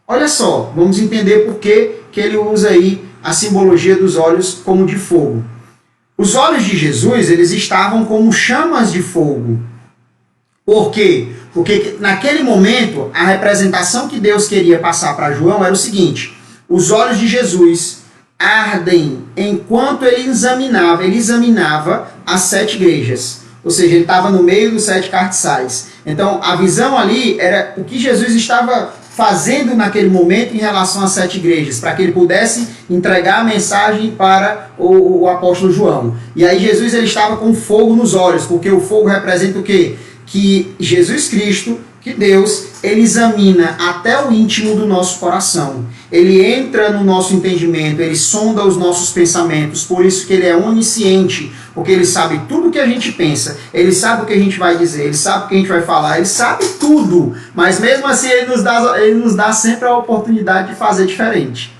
A: Olha só, vamos entender por que ele usa aí a simbologia dos olhos como de fogo. Os olhos de Jesus, eles estavam como chamas de fogo. Por quê? Porque naquele momento, a representação que Deus queria passar para João era o seguinte: os olhos de Jesus ardem, enquanto ele examinava as 7 igrejas. Ou seja, ele estava no meio dos 7 cardeais. Então, a visão ali era o que Jesus estava fazendo naquele momento em relação às 7 igrejas, para que ele pudesse entregar a mensagem para o apóstolo João. E aí Jesus ele estava com fogo nos olhos, porque o fogo representa o quê? Que Jesus Cristo, que Deus, ele examina até o íntimo do nosso coração. Ele entra no nosso entendimento, ele sonda os nossos pensamentos, por isso que ele é onisciente, porque ele sabe tudo o que a gente pensa, ele sabe o que a gente vai dizer, ele sabe o que a gente vai falar, ele sabe tudo, mas mesmo assim ele nos dá sempre a oportunidade de fazer diferente.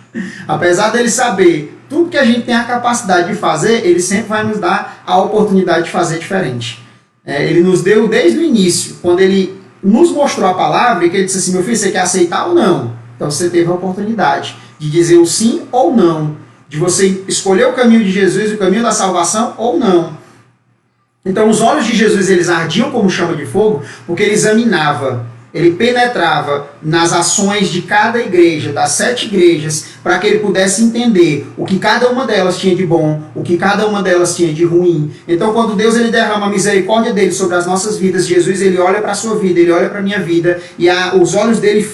A: Apesar dele saber tudo que a gente tem a capacidade de fazer, ele sempre vai nos dar a oportunidade de fazer diferente. Ele nos deu desde o início, quando ele nos mostrou a palavra, e que ele disse assim, meu filho, você quer aceitar ou não? Então você teve a oportunidade de dizer o sim ou não, de você escolher o caminho de Jesus, o caminho da salvação ou não. Então os olhos de Jesus, eles ardiam como chama de fogo, porque ele examinava, ele penetrava nas ações de cada igreja, das 7 igrejas, para que ele pudesse entender o que cada uma delas tinha de bom, o que cada uma delas tinha de ruim. Então, quando Deus ele derrama a misericórdia dele sobre as nossas vidas, Jesus ele olha para a sua vida, ele olha para a minha vida, e os olhos dele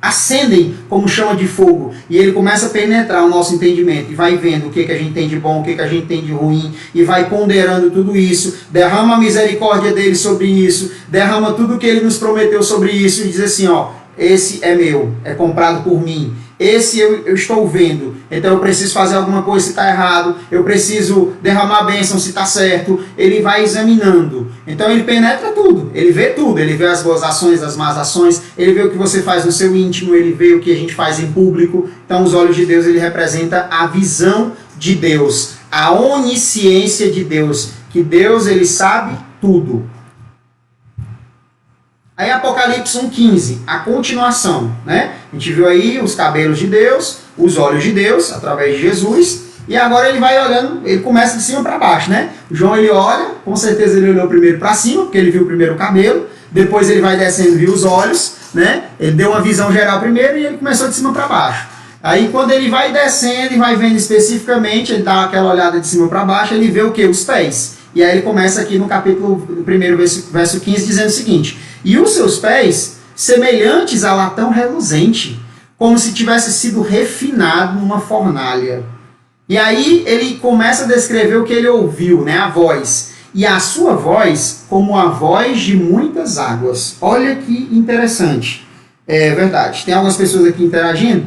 A: acendem como chama de fogo, e ele começa a penetrar o nosso entendimento, e vai vendo o que a gente tem de bom, o que a gente tem de ruim, e vai ponderando tudo isso, derrama a misericórdia dele sobre isso, derrama tudo o que ele nos prometeu sobre isso, e diz assim, ó, esse é meu, é comprado por mim, esse eu estou vendo, então eu preciso fazer alguma coisa se está errado, eu preciso derramar a bênção se está certo. Ele vai examinando, então ele penetra tudo, ele vê as boas ações, as más ações, ele vê o que você faz no seu íntimo, ele vê o que a gente faz em público. Então os olhos de Deus, ele representa a visão de Deus, a onisciência de Deus, que Deus ele sabe tudo. Aí Apocalipse 1,15, a continuação, né? A gente viu aí os cabelos de Deus, os olhos de Deus, através de Jesus, e agora ele vai olhando, ele começa de cima para baixo, né? João ele olha, com certeza ele olhou primeiro para cima, porque ele viu primeiro o cabelo, depois ele vai descendo e viu os olhos, né? Ele deu uma visão geral primeiro e ele começou de cima para baixo. Aí quando ele vai descendo e vai vendo especificamente, ele dá aquela olhada de cima para baixo, ele vê o quê? Os pés. E aí ele começa aqui no capítulo 1, verso 15, dizendo o seguinte: e os seus pés, semelhantes a latão reluzente, como se tivesse sido refinado numa fornalha. E aí ele começa a descrever o que ele ouviu, né? A voz. E a sua voz, como a voz de muitas águas. Olha que interessante. É verdade. Tem algumas pessoas aqui interagindo.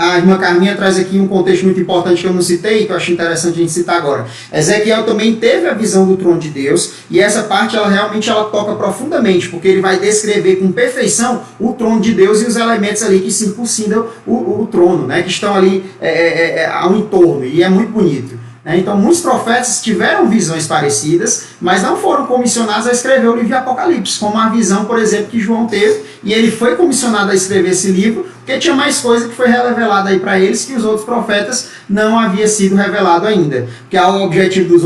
A: A irmã Carminha traz aqui um contexto muito importante que eu não citei, que eu acho interessante a gente citar agora. Ezequiel também teve a visão do trono de Deus, e essa parte ela realmente toca profundamente, porque ele vai descrever com perfeição o trono de Deus e os elementos ali que circuncidam o trono, né, que estão ali ao entorno, e é muito bonito. Então muitos profetas tiveram visões parecidas, mas não foram comissionados a escrever o livro de Apocalipse, como a visão, por exemplo, que João teve, e ele foi comissionado a escrever esse livro, porque tinha mais coisa que foi revelada aí para eles que os outros profetas não havia sido revelado ainda. Porque o objetivo dos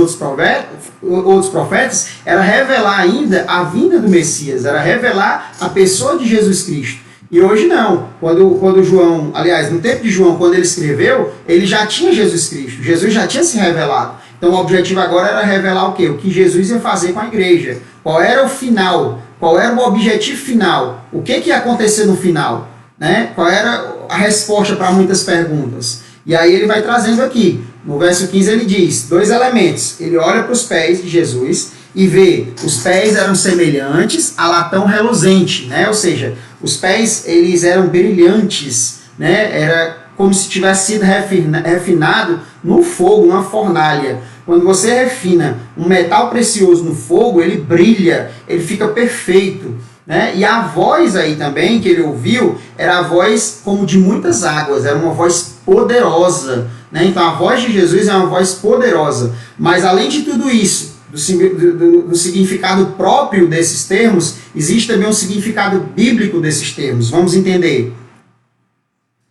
A: outros profetas era revelar ainda a vinda do Messias, era revelar a pessoa de Jesus Cristo. E hoje não. Quando João, aliás, no tempo de João, quando ele escreveu, ele já tinha Jesus Cristo. Jesus já tinha se revelado. Então o objetivo agora era revelar o quê? O que Jesus ia fazer com a igreja. Qual era o final? Qual era o objetivo final? O que ia acontecer no final? Né? Qual era a resposta para muitas perguntas? E aí ele vai trazendo aqui. No verso 15 ele diz 2 elementos. Ele olha para os pés de Jesus e vê, os pés eram semelhantes a latão reluzente, né? Ou seja, os pés eles eram brilhantes, né? Era como se tivesse sido refinado no fogo, numa fornalha. Quando você refina um metal precioso no fogo, ele brilha, ele fica perfeito, né? E a voz aí também que ele ouviu era a voz como de muitas águas, era uma voz poderosa, né? Então a voz de Jesus é uma voz poderosa, mas além de tudo isso, do significado próprio desses termos, existe também um significado bíblico desses termos. Vamos entender.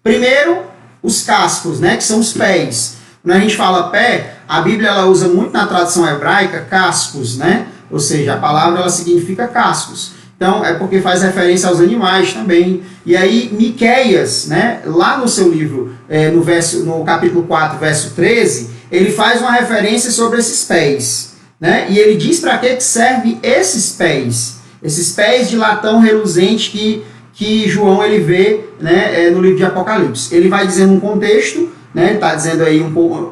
A: Primeiro, os cascos, né, que são os pés. Quando a gente fala pé, a Bíblia ela usa muito na tradução hebraica cascos, né? Ou seja, a palavra ela significa cascos. Então, é porque faz referência aos animais também. E aí, Miqueias, né, lá no seu livro, no capítulo 4, verso 13, ele faz uma referência sobre esses pés. Né? E ele diz para que serve esses pés de latão reluzente que João ele vê, né, no livro de Apocalipse. Ele vai dizendo um contexto, né, ele está dizendo aí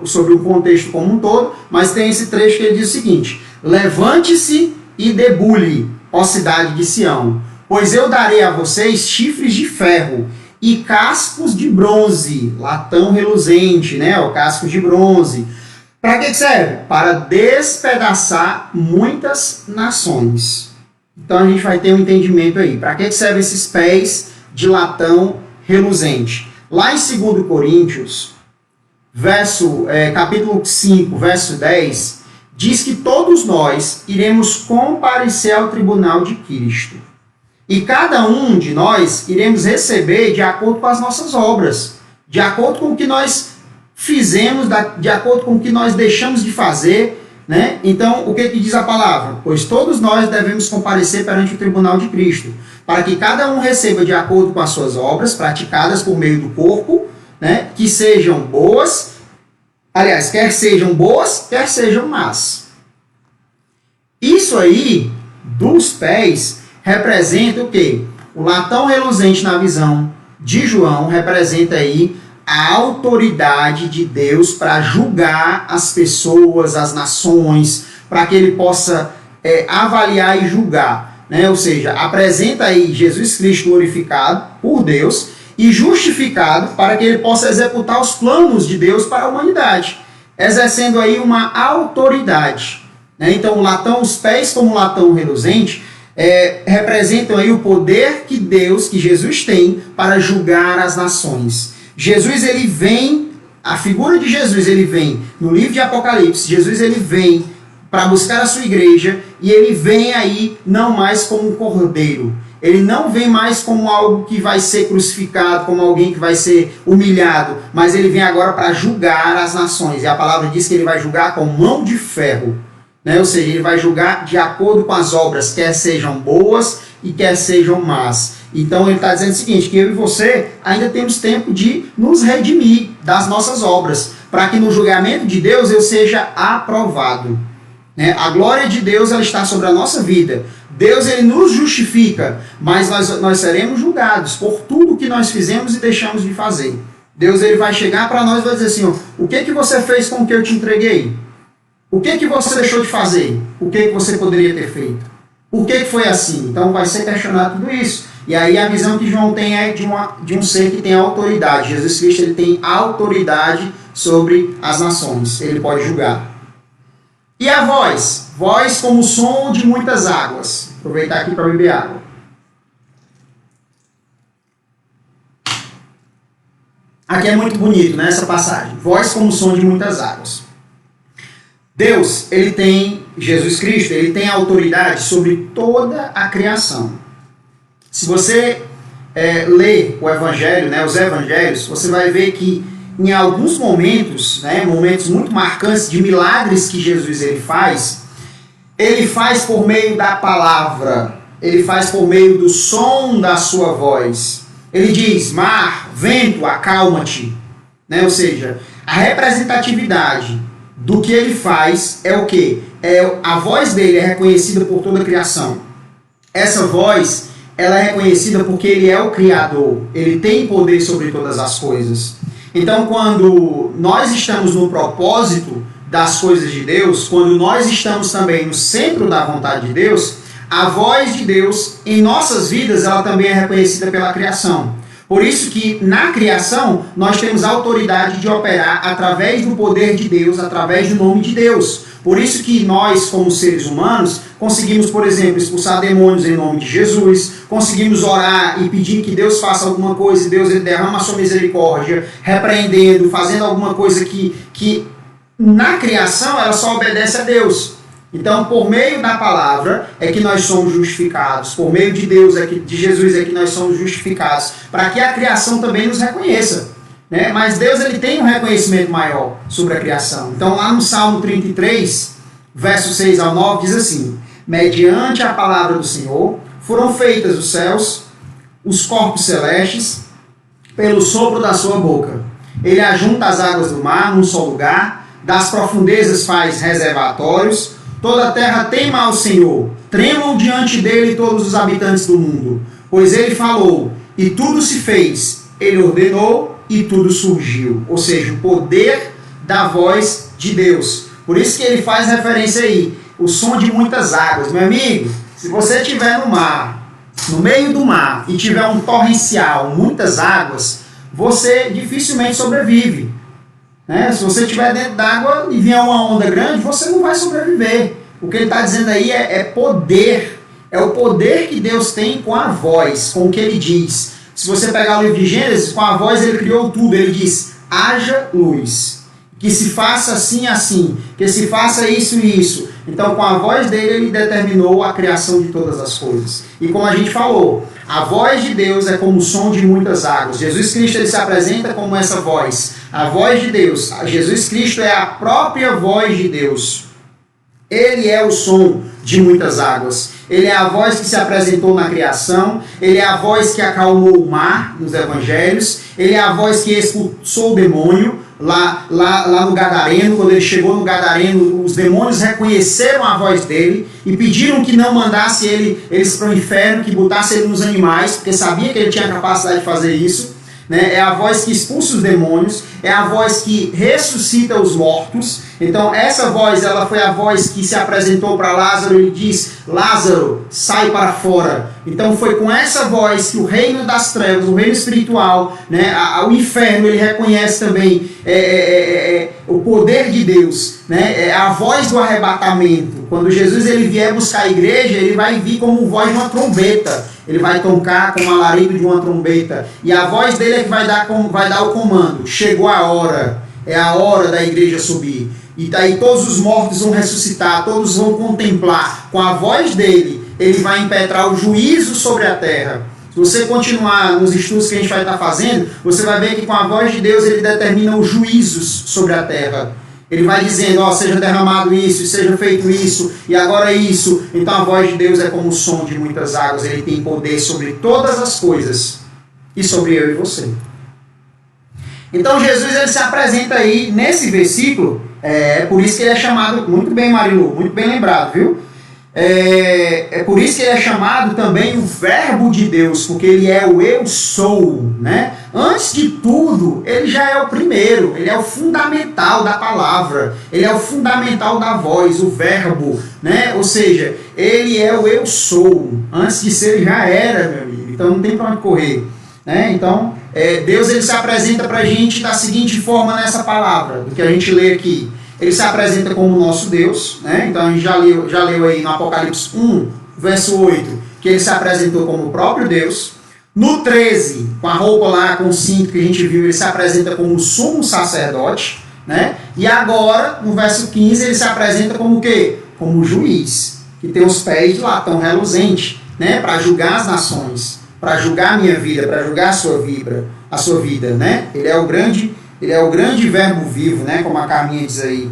A: sobre um contexto como um todo, mas tem esse trecho que ele diz o seguinte: levante-se e debule, ó cidade de Sião, pois eu darei a vocês chifres de ferro e cascos de bronze, latão reluzente, né, ó, cascos de bronze. Para que serve? Para despedaçar muitas nações. Então a gente vai ter um entendimento aí. Para que servem esses pés de latão reluzente? Lá em 2 Coríntios, capítulo 5, verso 10, diz que todos nós iremos comparecer ao tribunal de Cristo. E cada um de nós iremos receber de acordo com as nossas obras, de acordo com o que nós fizemos, de acordo com o que nós deixamos de fazer, né? Então, o que diz a palavra? Pois todos nós devemos comparecer perante o tribunal de Cristo, para que cada um receba de acordo com as suas obras, praticadas por meio do corpo, né? Que sejam boas, aliás, quer sejam boas, quer sejam más. Isso aí, dos pés, representa o quê? O latão reluzente na visão de João representa aí a autoridade de Deus para julgar as pessoas, as nações, para que ele possa avaliar e julgar, né? Ou seja, apresenta aí Jesus Cristo glorificado por Deus e justificado para que ele possa executar os planos de Deus para a humanidade, exercendo aí uma autoridade, né? Então, os pés como latão reluzente representam aí o poder que Jesus tem para julgar as nações. Jesus, ele vem, a figura de Jesus, ele vem no livro de Apocalipse. Jesus, ele vem para buscar a sua igreja e ele vem aí não mais como um cordeiro. Ele não vem mais como algo que vai ser crucificado, como alguém que vai ser humilhado, mas ele vem agora para julgar as nações. E a palavra diz que ele vai julgar com mão de ferro, né? Ou seja, ele vai julgar de acordo com as obras, quer sejam boas e quer sejam más. Então ele está dizendo o seguinte, que eu e você ainda temos tempo de nos redimir das nossas obras, para que no julgamento de Deus eu seja aprovado. Né? A glória de Deus ela está sobre a nossa vida. Deus ele nos justifica, mas nós seremos julgados por tudo que nós fizemos e deixamos de fazer. Deus ele vai chegar para nós e vai dizer assim, o que você fez com o que eu te entreguei? O que você deixou de fazer? O que você poderia ter feito? Por que foi assim? Então vai ser questionado tudo isso. E aí a visão que João tem é de um ser que tem autoridade. Jesus Cristo ele tem autoridade sobre as nações. Ele pode julgar. E a voz? Voz como o som de muitas águas. Vou aproveitar aqui para beber água. Aqui é muito bonito, né, essa passagem. Voz como o som de muitas águas. Deus, ele tem, Jesus Cristo, ele tem autoridade sobre toda a criação. Se você ler o Evangelho, né, os Evangelhos, você vai ver que em alguns momentos, né, momentos muito marcantes de milagres que Jesus ele faz por meio da palavra, ele faz por meio do som da sua voz. Ele diz, mar, vento, acalma-te. Né? Ou seja, a representatividade do que ele faz é o quê? A voz dele é reconhecida por toda a criação. Essa voz ela é reconhecida porque ele é o Criador, ele tem poder sobre todas as coisas. Então, quando nós estamos no propósito das coisas de Deus, quando nós estamos também no centro da vontade de Deus, a voz de Deus em nossas vidas, ela também é reconhecida pela criação. Por isso que na criação nós temos a autoridade de operar através do poder de Deus, através do nome de Deus. Por isso que nós, como seres humanos, conseguimos, por exemplo, expulsar demônios em nome de Jesus, conseguimos orar e pedir que Deus faça alguma coisa, e Deus ele derrama a sua misericórdia, repreendendo, fazendo alguma coisa que na criação ela só obedece a Deus. Então, por meio da palavra é que nós somos justificados, por meio de Deus, de Jesus é que nós somos justificados, para que a criação também nos reconheça. Né? Mas Deus ele tem um reconhecimento maior sobre a criação. Então, lá no Salmo 33, versos 6 ao 9, diz assim: mediante a palavra do Senhor, foram feitas os céus, os corpos celestes, pelo sopro da sua boca. Ele ajunta as águas do mar num só lugar, das profundezas faz reservatórios, toda a terra tema ao Senhor, tremam diante dele todos os habitantes do mundo. Pois ele falou, e tudo se fez, ele ordenou, e tudo surgiu. Ou seja, o poder da voz de Deus. Por isso que ele faz referência aí, o som de muitas águas. Meu amigo, se você estiver no mar, no meio do mar, e tiver um torrencial, muitas águas, você dificilmente sobrevive. Né? Se você estiver dentro d'água e vier uma onda grande, você não vai sobreviver. O que ele está dizendo aí é poder. É o poder que Deus tem com a voz, com o que ele diz. Se você pegar o livro de Gênesis, com a voz ele criou tudo. Ele diz, haja luz. Que se faça assim, assim. Que se faça isso e isso. Então, com a voz dele, ele determinou a criação de todas as coisas. E como a gente falou, a voz de Deus é como o som de muitas águas. Jesus Cristo ele se apresenta como essa voz. A voz de Deus. Jesus Cristo é a própria voz de Deus. Ele é o som de muitas águas. Ele é a voz que se apresentou na criação. Ele é a voz que acalmou o mar nos evangelhos. Ele é a voz que expulsou o demônio lá no Gadareno. Quando ele chegou no Gadareno, os demônios reconheceram a voz dele e pediram que não mandasse eles para o inferno, que botasse ele nos animais, porque sabia que ele tinha capacidade de fazer isso. Né? É a voz que expulsa os demônios, é a voz que ressuscita os mortos. Então essa voz, ela foi a voz que se apresentou para Lázaro e diz, Lázaro, sai para fora. Então foi com essa voz que o reino das trevas, o reino espiritual, né, o inferno, ele reconhece também o poder de Deus. Né? É a voz do arrebatamento. Quando Jesus ele vier buscar a igreja, ele vai vir como voz de uma trombeta. Ele vai tocar com o alarido de uma trombeta. E a voz dele é que vai dar o comando. Chegou a hora. É a hora da igreja subir. E daí todos os mortos vão ressuscitar. Todos vão contemplar. Com a voz dele, ele vai impetrar o juízo sobre a terra. Se você continuar nos estudos que a gente vai estar fazendo, você vai ver que com a voz de Deus ele determina os juízos sobre a terra. Ele vai dizendo, ó, seja derramado isso, seja feito isso, e agora isso. Então a voz de Deus é como o som de muitas águas. Ele tem poder sobre todas as coisas. E sobre eu e você. Então Jesus ele se apresenta aí nesse versículo. Por isso que ele é chamado, muito bem Marilu, muito bem lembrado, viu? É por isso que ele é chamado também o Verbo de Deus, porque ele é o eu sou, né? Antes de tudo, ele já é o primeiro, ele é o fundamental da palavra, ele é o fundamental da voz, o verbo, né? Ou seja, ele é o eu sou, antes de ser ele já era, meu amigo, então não tem para onde correr, né? Então, Deus ele se apresenta para a gente da seguinte forma nessa palavra, do que a gente lê aqui. Ele se apresenta como nosso Deus, né? Então a gente já leu aí no Apocalipse 1, verso 8, que ele se apresentou como o próprio Deus. No 13, com a roupa lá, com o cinto que a gente viu, ele se apresenta como o sumo sacerdote, né? E agora, no verso 15, ele se apresenta como o quê? Como o juiz, que tem os pés de latão reluzente, né? Para julgar as nações, para julgar a minha vida, para julgar a sua vida, né? Ele é o grande verbo vivo, né? Como a Carminha diz aí.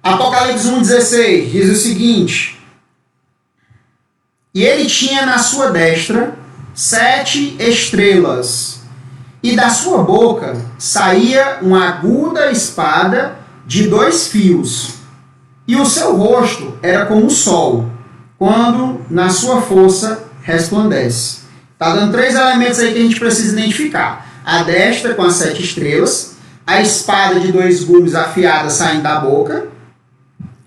A: Apocalipse 1,16 diz o seguinte: e ele tinha na sua destra 7 estrelas, e da sua boca saía uma aguda espada de 2 fios, e o seu rosto era como o sol, quando na sua força resplandece. Está dando 3 elementos aí que a gente precisa identificar. A destra com as 7 estrelas, a espada de 2 gumes afiada saindo da boca,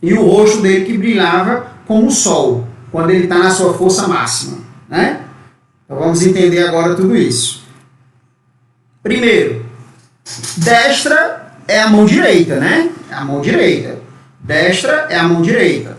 A: e o rosto dele que brilhava como o sol, quando ele está na sua força máxima. Né? Então vamos entender agora tudo isso. Primeiro, destra é a mão direita, né? É a mão direita. Destra é a mão direita.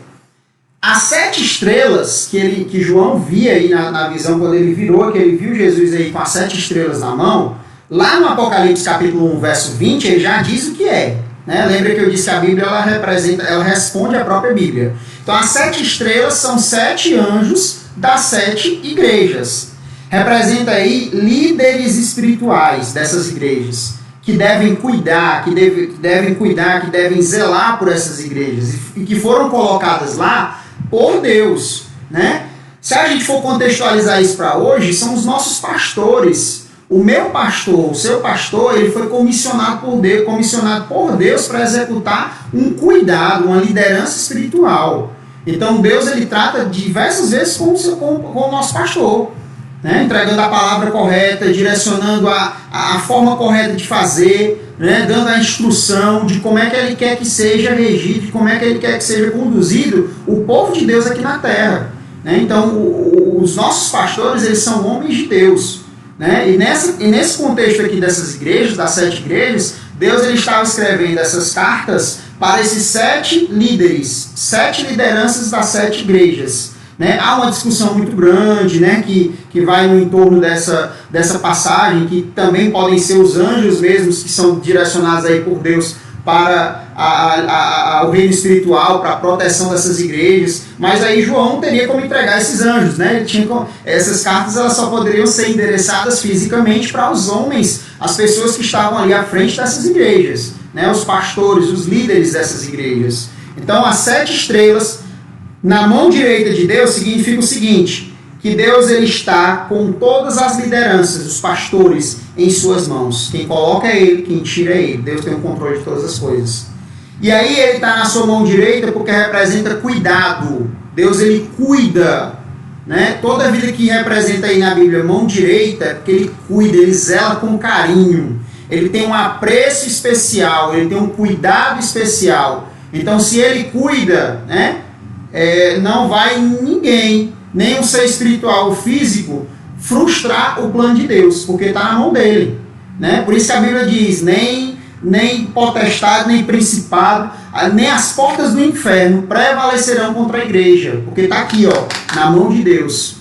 A: As 7 estrelas que João via aí na visão, quando ele virou, que ele viu Jesus aí com as 7 estrelas na mão, lá no Apocalipse capítulo 1, verso 20, ele já diz o que é. Né? Lembra que eu disse que a Bíblia ela responde a própria Bíblia. Então as 7 estrelas são 7 anjos das 7 igrejas. Representa aí líderes espirituais dessas igrejas, que devem cuidar, que devem zelar por essas igrejas, e que foram colocadas lá por Deus. né? Se a gente for contextualizar isso para hoje, são os nossos pastores. O meu pastor, o seu pastor, ele foi comissionado por Deus para executar um cuidado, uma liderança espiritual. Então Deus ele trata diversas vezes com o nosso pastor, né? Entregando a palavra correta, direcionando a forma correta de fazer, né? Dando a instrução de como é que ele quer que seja regido, de como é que ele quer que seja conduzido o povo de Deus aqui na terra, né? Então os nossos pastores eles são homens de Deus, né? E nesse contexto aqui dessas igrejas, das 7 igrejas, Deus ele estava escrevendo essas cartas para esses 7 líderes, 7 lideranças das 7 igrejas, né? Há uma discussão muito grande, né, que vai no entorno dessa passagem, que também podem ser os anjos mesmos que são direcionados aí por Deus para o reino espiritual, para a proteção dessas igrejas, mas aí João não teria como entregar esses anjos, né? Essas cartas elas só poderiam ser endereçadas fisicamente para os homens, as pessoas que estavam ali à frente dessas igrejas, né? Os pastores, os líderes dessas igrejas. Então as 7 estrelas na mão direita de Deus significa o seguinte, que Deus ele está com todas as lideranças, os pastores, em suas mãos. Quem coloca é ele, quem tira é ele. Deus tem o controle de todas as coisas. E aí ele está na sua mão direita porque representa cuidado. Deus ele cuida, né? Toda vida que representa aí na Bíblia mão direita é porque ele cuida, ele zela com carinho. Ele tem um apreço especial, ele tem um cuidado especial. Então se ele cuida, né? Não vai ninguém, nem um ser espiritual ou físico, frustrar o plano de Deus, porque está na mão dele, né? Por isso que a Bíblia diz, nem potestade, nem principado, nem as portas do inferno prevalecerão contra a igreja, porque está aqui, ó, na mão de Deus.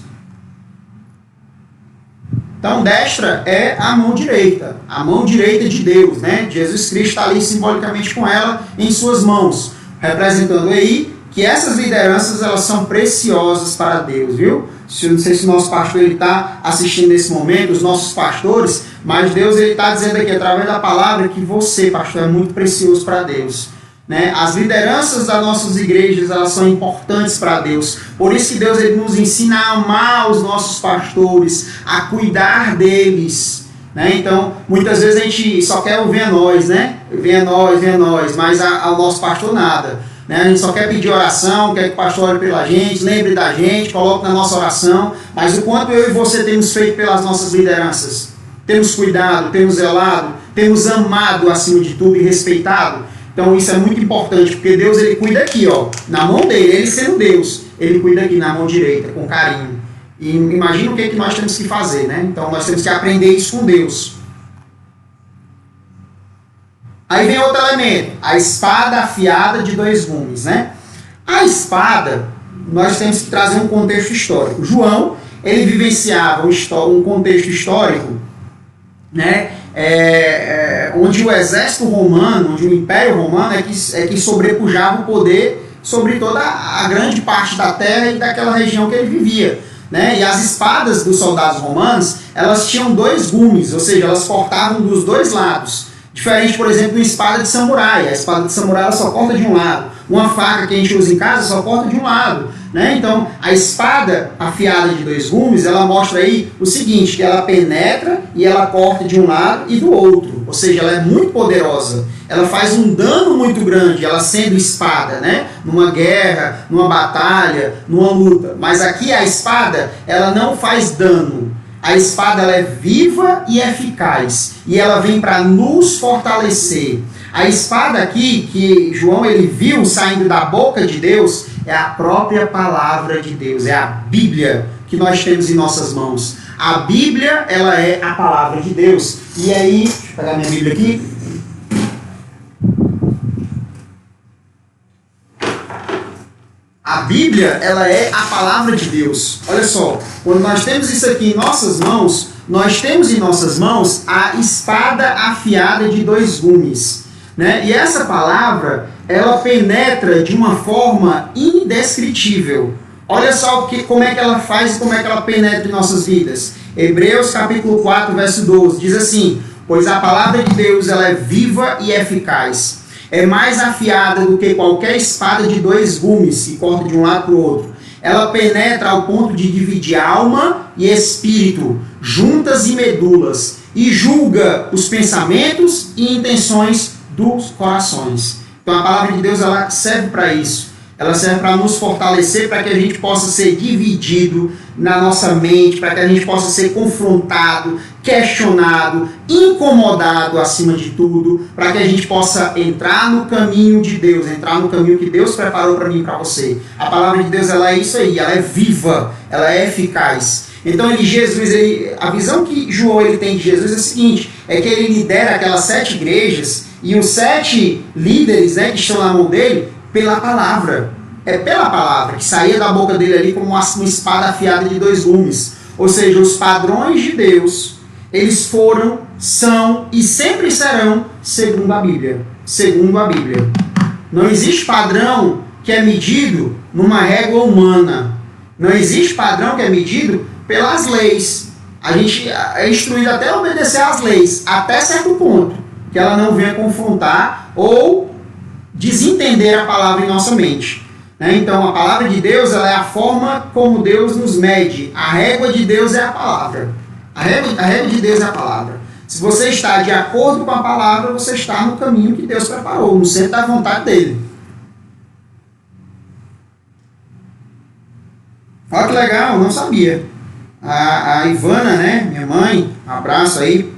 A: Então, destra é a mão direita de Deus, né? Jesus Cristo está ali simbolicamente com ela em suas mãos, representando aí que essas lideranças elas são preciosas para Deus, viu? Não sei se o nosso pastor está assistindo nesse momento, os nossos pastores, mas Deus está dizendo aqui, através da palavra, que você, pastor, é muito precioso para Deus, né? As lideranças das nossas igrejas elas são importantes para Deus, por isso que Deus ele nos ensina a amar os nossos pastores, a cuidar deles, né? Então, muitas vezes a gente só quer ouvir a nós, né? Venha nós, mas ao nosso pastor nada. A gente só quer pedir oração, quer que o pastor ore pela gente, lembre da gente, coloque na nossa oração, mas o quanto eu e você temos feito pelas nossas lideranças? Temos cuidado, temos zelado, temos amado acima de tudo e respeitado? Então isso é muito importante, porque Deus ele cuida aqui, ó, na mão dele, ele sendo Deus, ele cuida aqui na mão direita, com carinho. E imagina o que nós temos que fazer, né? Então nós temos que aprender isso com Deus. Aí vem outro elemento, a espada afiada de 2 gumes, né? A espada, nós temos que trazer um contexto histórico. João, ele vivenciava um contexto histórico, né? Onde o exército romano, onde o império romano é que sobrepujava o poder sobre toda a grande parte da terra e daquela região que ele vivia, né? E as espadas dos soldados romanos, elas tinham 2 gumes, ou seja, elas cortavam dos 2 lados. Diferente, por exemplo, de uma espada de samurai. A espada de samurai ela só corta de um lado. Uma faca que a gente usa em casa só corta de um lado, né? Então, a espada afiada de 2 gumes, ela mostra aí o seguinte, que ela penetra e ela corta de um lado e do outro. Ou seja, ela é muito poderosa. Ela faz um dano muito grande, ela sendo espada, né? Numa guerra, numa batalha, numa luta. Mas aqui a espada, ela não faz dano. A espada ela é viva e eficaz e ela vem para nos fortalecer. A espada aqui que João ele viu saindo da boca de Deus é a própria palavra de Deus, é a Bíblia que nós temos em nossas mãos. A Bíblia ela é a palavra de Deus. E aí, deixa eu pegar minha Bíblia aqui. A Bíblia, ela é a palavra de Deus. Olha só, quando nós temos isso aqui em nossas mãos, nós temos em nossas mãos a espada afiada de 2 gumes, né? E essa palavra, ela penetra de uma forma indescritível. Olha só como é que ela faz e como é que ela penetra em nossas vidas. Hebreus capítulo 4, verso 12, diz assim, pois a palavra de Deus ela é viva e eficaz. É mais afiada do que qualquer espada de 2 gumes, que corta de um lado para o outro. ela penetra ao ponto de dividir alma e espírito, juntas e medulas, e julga os pensamentos e intenções dos corações. Então a palavra de Deus ela serve para isso. Ela serve para nos fortalecer, para que a gente possa ser dividido na nossa mente, para que a gente possa ser confrontado, questionado, incomodado acima de tudo, para que a gente possa entrar no caminho de Deus, entrar no caminho que Deus preparou para mim e para você. A palavra de Deus ela é isso aí, ela é viva, ela é eficaz. Então a visão que João ele tem de Jesus é a seguinte, é que ele lidera aquelas 7 igrejas e os 7 líderes, né, que estão na mão dele, pela palavra. É pela palavra que saía da boca dele ali como uma espada afiada de 2 gumes. Ou seja, os padrões de Deus, eles foram, são e sempre serão segundo a Bíblia. Segundo a Bíblia. Não existe padrão que é medido numa régua humana. Não existe padrão que é medido pelas leis. A gente é instruído até a obedecer às leis, até certo ponto, que ela não venha confrontar ou desentender a palavra em nossa mente. Então a palavra de Deus ela é a forma como Deus nos mede. A régua de Deus é a palavra. A régua de Deus é a palavra. Se você está de acordo com a palavra, você está no caminho que Deus preparou, no centro da vontade dele. Olha que legal, não sabia. A Ivana, né, minha mãe, um abraço aí.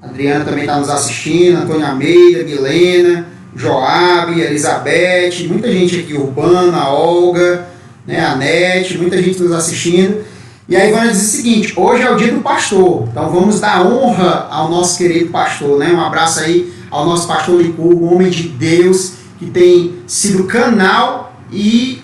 A: A Adriana também está nos assistindo, Antônio Almeida, Milena, Joabe, Elizabeth, muita gente aqui, Urbana, a Olga, né, a Nete, muita gente nos assistindo. E a Ivana diz o seguinte, hoje é o dia do pastor, então vamos dar honra ao nosso querido pastor, né? Um abraço aí ao nosso pastor Licurgo, um homem de Deus, que tem sido canal e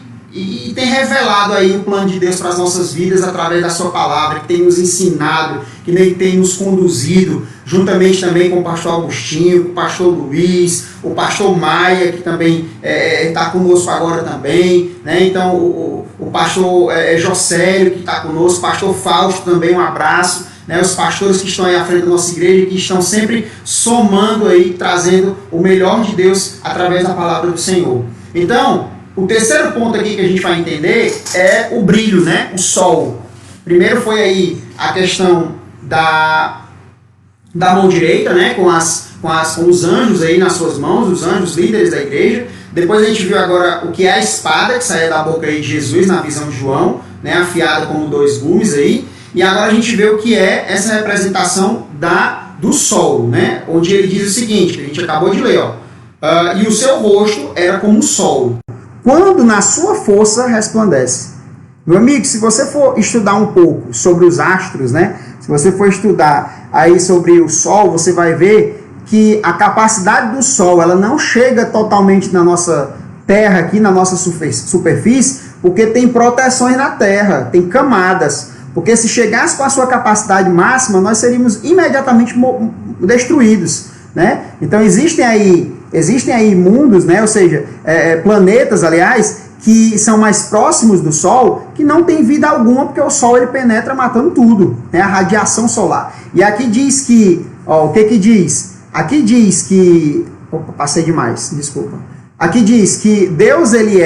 A: tem revelado aí o plano de Deus para as nossas vidas através da sua palavra, que tem nos ensinado, que tem nos conduzido, juntamente também com o pastor Agostinho, com o pastor Luiz, o pastor Maia, que também está conosco agora também, né? Então o pastor Jocélio, que está conosco, o pastor Fausto também, um abraço, né? Os pastores que estão aí à frente da nossa igreja, que estão sempre somando aí, trazendo o melhor de Deus através da palavra do Senhor. Então, o terceiro ponto aqui que a gente vai entender é o brilho, né? O sol. Primeiro foi aí a questão da mão direita, né? Com os anjos aí nas suas mãos, os anjos líderes da igreja. Depois a gente viu agora o que é a espada que saía da boca aí de Jesus na visão de João, né? Afiada como 2 gumes aí. E agora a gente vê o que é essa representação do sol, né? Onde ele diz o seguinte, que a gente acabou de ler, ó. E o seu rosto era como o sol, quando na sua força resplandece. Meu amigo, se você for estudar um pouco sobre os astros, né? Se você for estudar aí sobre o Sol, você vai ver que a capacidade do Sol, ela não chega totalmente na nossa Terra aqui, na nossa superfície, porque tem proteções na Terra, tem camadas. Porque se chegasse com a sua capacidade máxima, nós seríamos imediatamente destruídos, né? Então existem aí mundos, né? Ou seja, planetas, aliás, que são mais próximos do Sol, que não tem vida alguma, porque o Sol ele penetra matando tudo, né? A radiação solar. E aqui diz que, ó, o que que diz? Aqui diz que, opa, passei demais, desculpa. Aqui diz que Deus, ele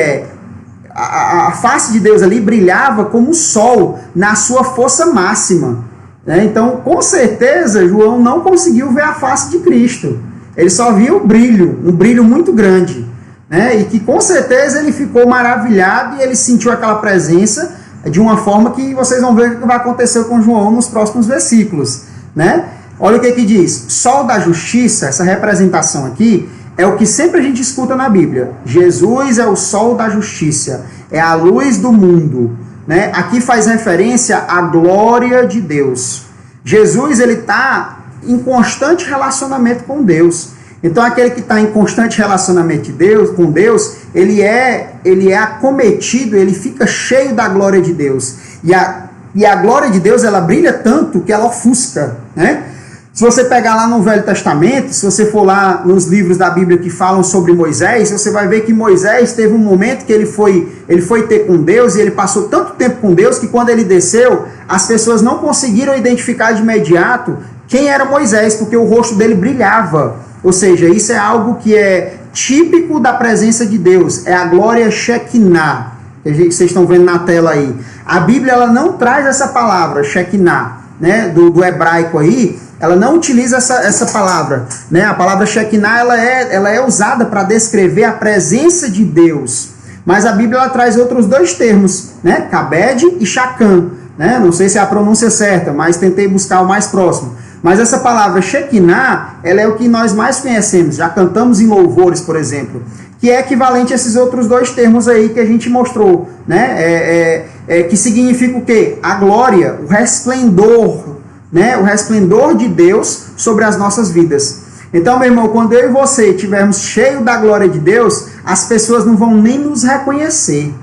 A: a face de Deus ali brilhava como o Sol na sua força máxima, né? Então, com certeza, João não conseguiu ver a face de Cristo. Ele só viu o brilho, um brilho muito grande, né? E que com certeza ele ficou maravilhado e ele sentiu aquela presença de uma forma que vocês vão ver o que vai acontecer com João nos próximos versículos, né? Olha o que que diz, sol da justiça, essa representação aqui, é o que sempre a gente escuta na Bíblia. Jesus é o sol da justiça, é a luz do mundo, né? Aqui faz referência à glória de Deus. Jesus, ele está em constante relacionamento com Deus. Então aquele que está em constante relacionamento com Deus, ele é acometido, ele fica cheio da glória de Deus. E a glória de Deus, ela brilha tanto que ela ofusca, né? Se você pegar lá no Velho Testamento, se você for lá nos livros da Bíblia que falam sobre Moisés, você vai ver que Moisés teve um momento que ele foi ter com Deus, e ele passou tanto tempo com Deus que quando ele desceu, as pessoas não conseguiram identificar de imediato quem era Moisés, porque o rosto dele brilhava. Ou seja, isso é algo que é típico da presença de Deus, é a glória Shekinah, que vocês estão vendo na tela aí, a Bíblia ela não traz essa palavra, Shekinah, né, do hebraico aí, ela não utiliza essa palavra, né? A palavra Shekinah ela é usada para descrever a presença de Deus, mas a Bíblia ela traz outros dois termos, né? Kabed e Shakan, né? Não sei se é a pronúncia certa, mas tentei buscar o mais próximo. Mas essa palavra Shekinah, ela é o que nós mais conhecemos, já cantamos em louvores, por exemplo, que é equivalente a esses outros dois termos aí que a gente mostrou, né? Que significa o quê? A glória, o resplendor, né? O resplendor de Deus sobre as nossas vidas. Então, meu irmão, quando eu e você estivermos cheios da glória de Deus, as pessoas não vão nem nos reconhecer.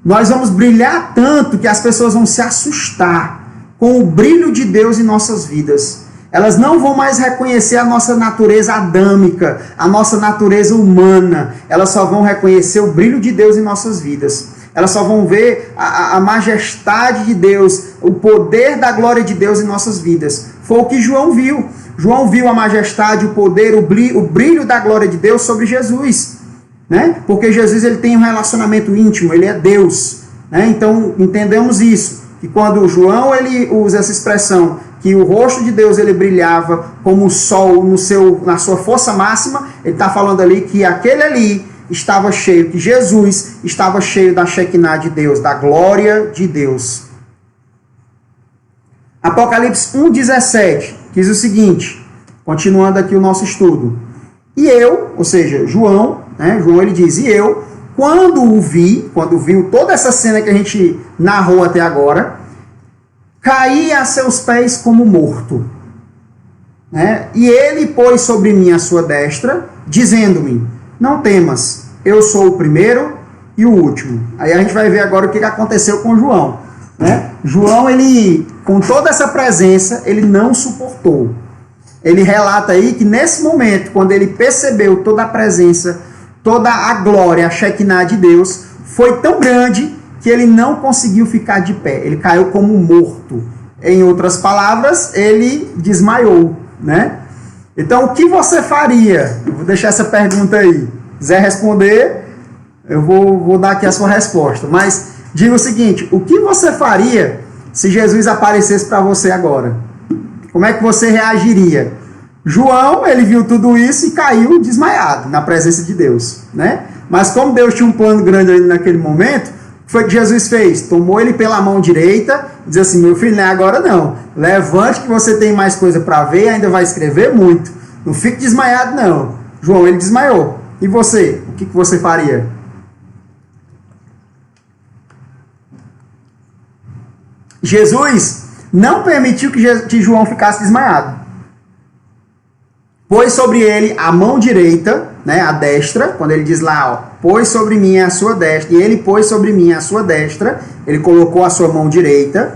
A: Nós vamos brilhar tanto que as pessoas vão se assustar com o brilho de Deus em nossas vidas. Elas não vão mais reconhecer a nossa natureza adâmica, a nossa natureza humana. Elas só vão reconhecer o brilho de Deus em nossas vidas. Elas só vão ver a majestade de Deus, o poder da glória de Deus em nossas vidas. Foi o que João viu. João viu a majestade, o poder, o brilho da glória de Deus sobre Jesus, né? Porque Jesus ele tem um relacionamento íntimo, ele é Deus, né? Então entendemos isso, que quando João ele usa essa expressão, que o rosto de Deus ele brilhava como o sol na sua força máxima, ele está falando ali que aquele ali estava cheio, que Jesus estava cheio da Shekinah de Deus, da glória de Deus. Apocalipse 1,17 diz o seguinte, continuando aqui o nosso estudo. E eu, ou seja, João, né, João ele diz, e eu, quando viu toda essa cena que a gente narrou até agora, caí a seus pés como morto. Né? E ele pôs sobre mim a sua destra, dizendo-me, não temas, eu sou o primeiro e o último. Aí a gente vai ver agora o que aconteceu com João. Né? João, ele, com toda essa presença, ele não suportou. Ele relata aí que nesse momento, quando ele percebeu toda a presença, toda a glória, a Shekinah de Deus, foi tão grande que ele não conseguiu ficar de pé. Ele caiu como morto. Em outras palavras, ele desmaiou. Né? Então, o que você faria? Eu vou deixar essa pergunta aí. Se quiser responder, eu vou dar aqui a sua resposta. Mas diga o seguinte, o que você faria se Jesus aparecesse para você agora? Como é que você reagiria? João, ele viu tudo isso e caiu desmaiado na presença de Deus. Né? Mas como Deus tinha um plano grande ali naquele momento, o que foi que Jesus fez? Tomou ele pela mão direita e disse assim, meu filho, não é agora não. Levante que você tem mais coisa para ver e ainda vai escrever muito. Não fique desmaiado não. João, ele desmaiou. E você? O que você faria? Jesus não permitiu que João ficasse desmaiado. Pôs sobre ele a mão direita, né, a destra, quando ele diz lá, ó, pôs sobre mim a sua destra, e ele pôs sobre mim a sua destra, ele colocou a sua mão direita,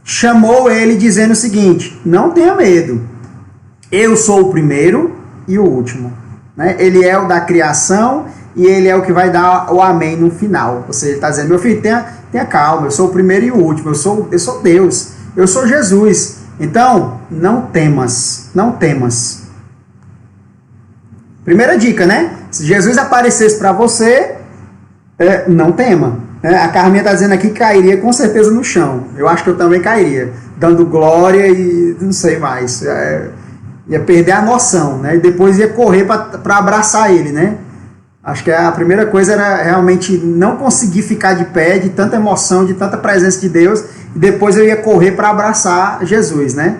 A: chamou ele dizendo o seguinte, não tenha medo, eu sou o primeiro e o último. Né? Ele é o da criação e ele é o que vai dar o amém no final. Ou seja, ele está dizendo, meu filho, tenha calma, eu sou o primeiro e o último, eu sou Deus, eu sou Jesus. Então, não temas, não temas. Primeira dica, né? Se Jesus aparecesse para você, não tema. A Carminha está dizendo aqui que cairia com certeza no chão. Eu acho que eu também cairia, dando glória e não sei mais. Ia perder a noção, né? E depois ia correr para abraçar ele, né? Acho que a primeira coisa era realmente não conseguir ficar de pé, de tanta emoção, de tanta presença de Deus, e depois eu ia correr para abraçar Jesus, né?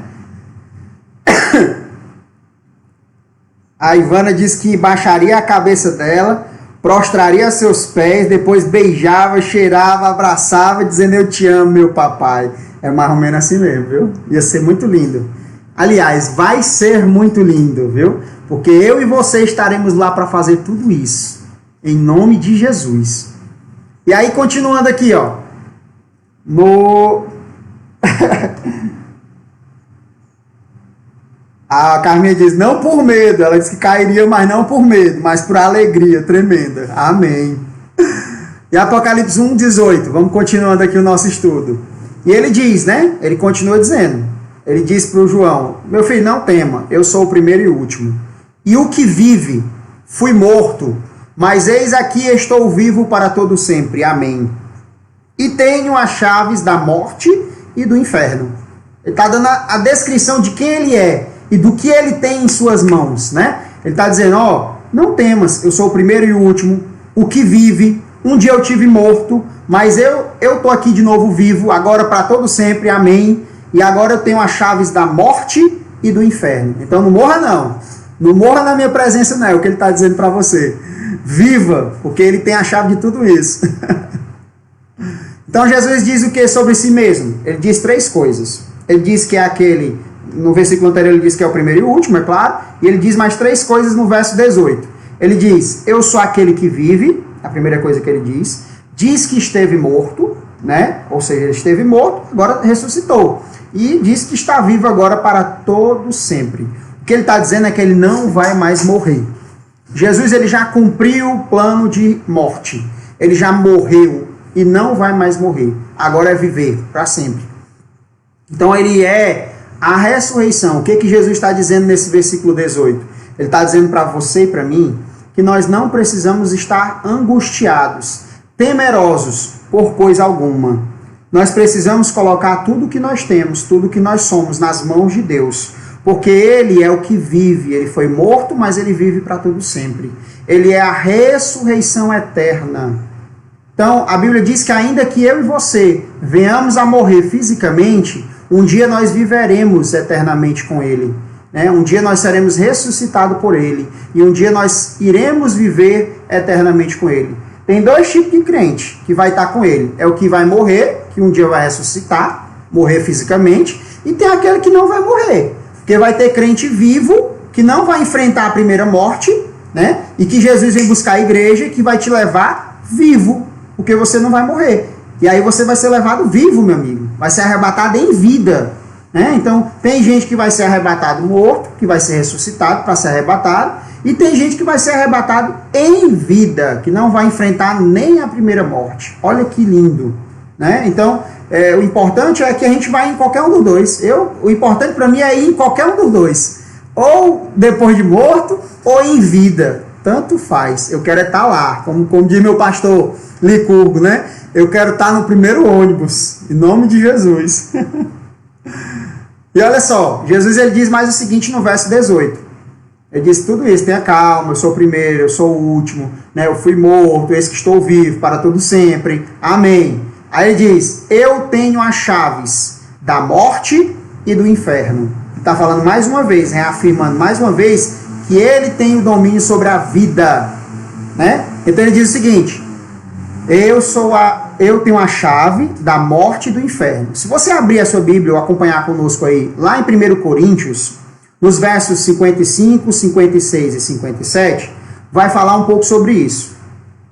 A: A Ivana diz que baixaria a cabeça dela, prostraria seus pés, depois beijava, cheirava, abraçava, dizendo eu te amo, meu papai. É mais ou menos assim mesmo, viu? Ia ser muito lindo. Aliás, vai ser muito lindo, viu? Porque eu e você estaremos lá para fazer tudo isso. Em nome de Jesus. E aí, continuando aqui, ó. A Carminha diz, não por medo. Ela diz que cairia, mas não por medo, mas por alegria tremenda. Amém. E Apocalipse 1,18. Vamos continuando aqui o nosso estudo. E ele diz, né? Ele continua dizendo. Ele diz para o João, meu filho, não tema, eu sou o primeiro e o último. E o que vive, fui morto, mas eis aqui estou vivo para todo sempre. Amém. e tenho as chaves da morte e do inferno. Ele está dando a descrição de quem ele é e do que ele tem em suas mãos, né? Ele está dizendo, ó, não temas, eu sou o primeiro e o último, o que vive. Um dia eu tive morto, mas eu tô aqui de novo vivo, agora para todo sempre, amém. E agora eu tenho as chaves da morte e do inferno. Então não morra não. Não morra na minha presença não, é o que ele está dizendo para você. Viva, porque ele tem a chave de tudo isso. Então Jesus diz o que sobre si mesmo? Ele diz 3 coisas. Ele diz que é aquele, no versículo anterior ele diz que é o primeiro e o último, é claro. E ele diz mais 3 coisas no verso 18. Ele diz, eu sou aquele que vive, a primeira coisa que ele diz que esteve morto, né? Ou seja, ele esteve morto, agora ressuscitou. E diz que está vivo agora para todo sempre. O que ele está dizendo é que ele não vai mais morrer. Jesus ele já cumpriu o plano de morte. Ele já morreu e não vai mais morrer. Agora é viver para sempre. Então ele é a ressurreição. O que Jesus está dizendo nesse versículo 18? Ele está dizendo para você e para mim que nós não precisamos estar angustiados, temerosos por coisa alguma. Nós precisamos colocar tudo que nós temos, tudo que nós somos nas mãos de Deus, porque Ele é o que vive. Ele foi morto, mas Ele vive para todo sempre. Ele é a ressurreição eterna. Então, a Bíblia diz que ainda que eu e você venhamos a morrer fisicamente, um dia nós viveremos eternamente com Ele. Né? Um dia nós seremos ressuscitados por Ele. E um dia nós iremos viver eternamente com Ele. Tem 2 tipos de crente que vai estar com Ele. É o que vai morrer, que um dia vai ressuscitar, morrer fisicamente. E tem aquele que não vai morrer. Porque vai ter crente vivo, que não vai enfrentar a primeira morte, né? E que Jesus vem buscar a igreja, que vai te levar vivo. Porque você não vai morrer. E aí você vai ser levado vivo, meu amigo. Vai ser arrebatado em vida. Né? Então, tem gente que vai ser arrebatado morto, que vai ser ressuscitado para ser arrebatado, e tem gente que vai ser arrebatado em vida, que não vai enfrentar nem a primeira morte. Olha que lindo. Né? Então, o importante é que a gente vai em qualquer um dos dois. O importante para mim é ir em qualquer um dos dois. Ou depois de morto, ou em vida. Tanto faz. Eu quero estar lá, como diz meu pastor Licurgo, né? Eu quero estar no primeiro ônibus, em nome de Jesus. E olha só, Jesus ele diz mais o seguinte no verso 18. Ele diz tudo isso, tenha calma, eu sou o primeiro, eu sou o último, né? Eu fui morto, eis que estou vivo para todo sempre. Amém. Aí ele diz, eu tenho as chaves da morte e do inferno. Está falando mais uma vez, reafirmando mais uma vez que ele tem o domínio sobre a vida. Né? Então ele diz o seguinte, eu tenho a chave da morte e do inferno. Se você abrir a sua Bíblia ou acompanhar conosco aí, lá em 1 Coríntios, nos versos 55, 56 e 57, vai falar um pouco sobre isso.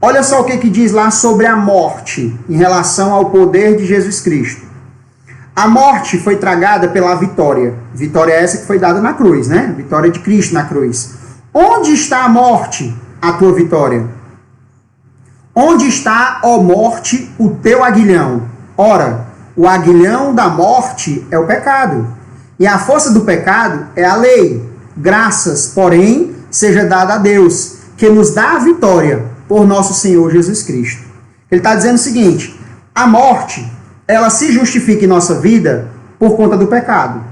A: Olha só o que diz lá sobre a morte em relação ao poder de Jesus Cristo. A morte foi tragada pela vitória. Vitória essa que foi dada na cruz, né? Vitória de Cristo na cruz. Onde está a morte, a tua vitória? Onde está, ó morte, o teu aguilhão? Ora, o aguilhão da morte é o pecado. E a força do pecado é a lei. Graças, porém, seja dada a Deus, que nos dá a vitória por nosso Senhor Jesus Cristo. Ele está dizendo o seguinte, a morte, ela se justifica em nossa vida por conta do pecado.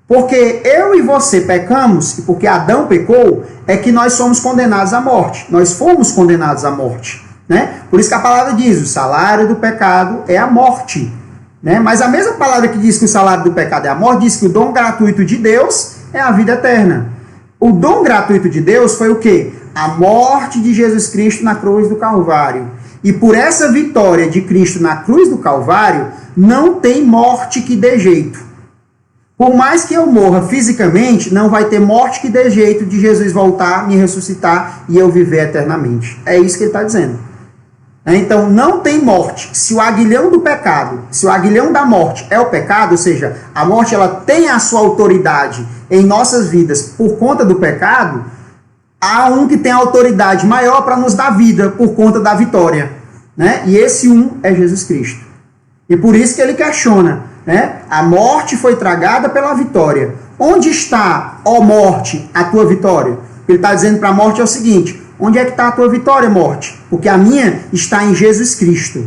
A: Porque eu e você pecamos, e porque Adão pecou, é que nós somos condenados à morte. Nós fomos condenados à morte. Né? Por isso que a palavra diz, o salário do pecado é a morte. Né? Mas a mesma palavra que diz que o salário do pecado é a morte, diz que o dom gratuito de Deus é a vida eterna. O dom gratuito de Deus foi o quê? A morte de Jesus Cristo na cruz do Calvário. E por essa vitória de Cristo na cruz do Calvário, não tem morte que dê jeito. Por mais que eu morra fisicamente, não vai ter morte que dê jeito de Jesus voltar, me ressuscitar e eu viver eternamente. É isso que ele está dizendo. Então, não tem morte. Se o aguilhão do pecado, se o aguilhão da morte é o pecado, ou seja, a morte ela tem a sua autoridade em nossas vidas por conta do pecado, há um que tem a autoridade maior para nos dar vida por conta da vitória. Né? E esse um é Jesus Cristo. E por isso que ele questiona, né? A morte foi tragada pela vitória. Onde está, ó morte, a tua vitória? O que ele está dizendo para a morte é o seguinte, onde é que está a tua vitória, morte? Porque a minha está em Jesus Cristo.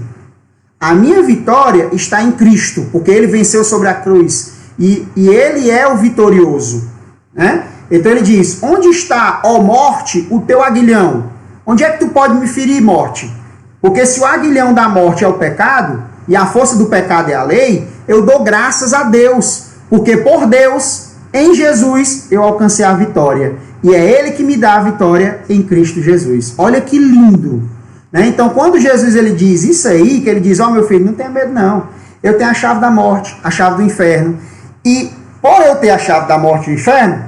A: A minha vitória está em Cristo, porque ele venceu sobre a cruz. E ele é o vitorioso. Né? Então ele diz, onde está, ó morte, o teu aguilhão? Onde é que tu pode me ferir, morte? Porque se o aguilhão da morte é o pecado, e a força do pecado é a lei, eu dou graças a Deus, porque por Deus, em Jesus, eu alcancei a vitória. E é Ele que me dá a vitória em Cristo Jesus. Olha que lindo! Né? Então, quando Jesus ele diz isso aí, que ele diz, ó meu filho, não tenha medo não, eu tenho a chave da morte, a chave do inferno, e por eu ter a chave da morte e do inferno,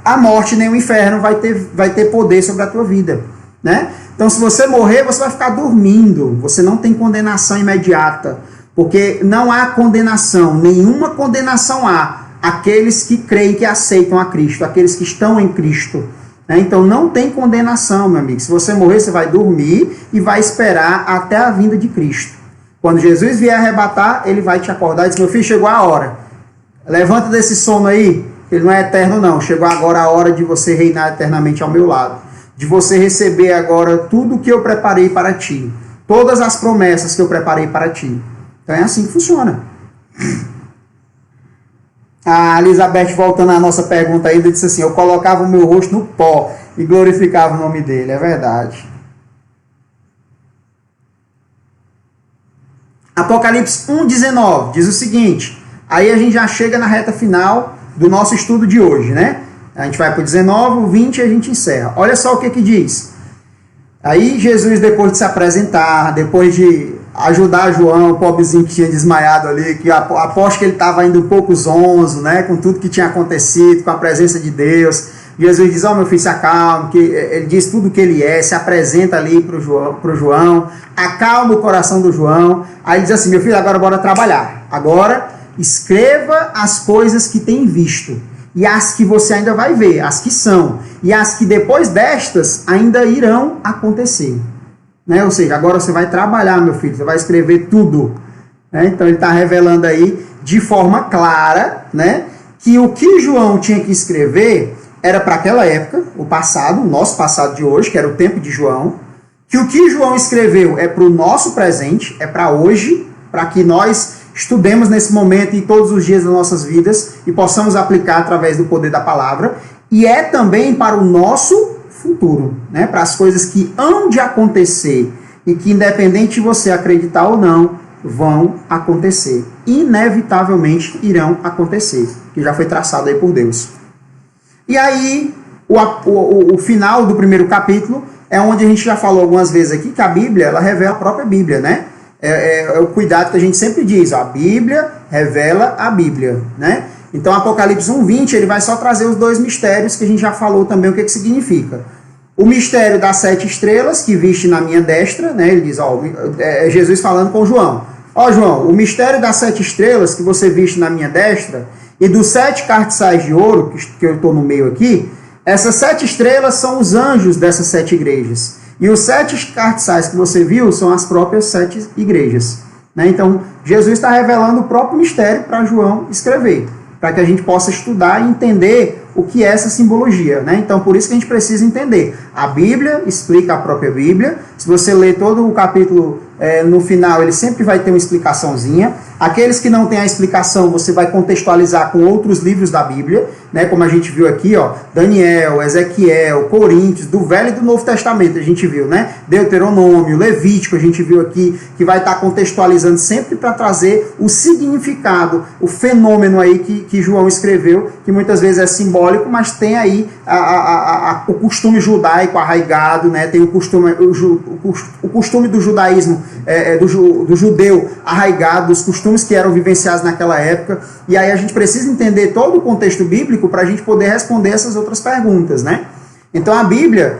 A: a morte nem o inferno vai ter poder sobre a tua vida. Né? Então, se você morrer, você vai ficar dormindo, você não tem condenação imediata, porque não há condenação, nenhuma condenação há aqueles que creem, que aceitam a Cristo, aqueles que estão em Cristo. Né? Então não tem condenação, meu amigo. Se você morrer, você vai dormir e vai esperar até a vinda de Cristo. Quando Jesus vier arrebatar, ele vai te acordar e diz, meu filho, chegou a hora. Levanta desse sono aí, ele não é eterno não. Chegou agora a hora de você reinar eternamente ao meu lado. De você receber agora tudo o que eu preparei para ti. Todas as promessas que eu preparei para ti. Então é assim que funciona. A Elizabeth, voltando à nossa pergunta ainda, disse assim, eu colocava o meu rosto no pó e glorificava o nome dele. É verdade. Apocalipse 1:19 diz o seguinte, aí a gente já chega na reta final do nosso estudo de hoje, né? A gente vai para o 19, o 20 e a gente encerra. Olha só o que diz. Aí Jesus, depois de se apresentar, depois de ajudar João, o pobrezinho que tinha desmaiado ali, que aposto que ele estava ainda um pouco zonzo, né, com tudo que tinha acontecido, com a presença de Deus. Jesus diz, ó meu filho, se acalma, que ele diz tudo o que ele é, se apresenta ali para o João, acalma o coração do João. Aí ele diz assim, meu filho, agora bora trabalhar. Agora escreva as coisas que tem visto, e as que você ainda vai ver, as que são, e as que depois destas ainda irão acontecer. Né? Ou seja, agora você vai trabalhar, meu filho, você vai escrever tudo. Né? Então ele está revelando aí de forma clara, né, que o que João tinha que escrever era para aquela época, o passado, o nosso passado de hoje, que era o tempo de João, que o que João escreveu é para o nosso presente, é para hoje, para que nós estudemos nesse momento e todos os dias das nossas vidas e possamos aplicar através do poder da palavra, e é também para o nosso futuro, né? Para as coisas que hão de acontecer e que, independente de você acreditar ou não, vão acontecer. Inevitavelmente irão acontecer, que já foi traçado aí por Deus. E aí, o final do primeiro capítulo é onde a gente já falou algumas vezes aqui que a Bíblia, ela revela a própria Bíblia, né? É o cuidado que a gente sempre diz, ó, a Bíblia revela a Bíblia, né? Então, Apocalipse 1:20, ele vai só trazer os dois mistérios que a gente já falou também o que significa. O mistério das 7 estrelas, que viste na minha destra, né? Ele diz, ó, é Jesus falando com João. Ó, João, o mistério das 7 estrelas que você viste na minha destra e dos 7 cartiçais de ouro, que eu estou no meio aqui, essas 7 estrelas são os anjos dessas 7 igrejas. E os 7 cartiçais que você viu são as próprias 7 igrejas. Né? Então, Jesus está revelando o próprio mistério para João escrever, para que a gente possa estudar e entender o que é essa simbologia. Né? Então, por isso que a gente precisa entender. A Bíblia explica a própria Bíblia. Se você ler todo o capítulo, no final, ele sempre vai ter uma explicaçãozinha. Aqueles que não têm a explicação, você vai contextualizar com outros livros da Bíblia, né? Como a gente viu aqui, ó, Daniel, Ezequiel, Coríntios, do Velho e do Novo Testamento, a gente viu, né? Deuteronômio, Levítico, a gente viu aqui, que vai estar contextualizando sempre para trazer o significado, o fenômeno aí que João escreveu, que muitas vezes é simbólico, mas tem aí o costume judaico arraigado, né? Tem o costume do judaísmo, do judeu arraigado, dos costumes que eram vivenciados naquela época, e aí a gente precisa entender todo o contexto bíblico para a gente poder responder essas outras perguntas, né? Então a Bíblia,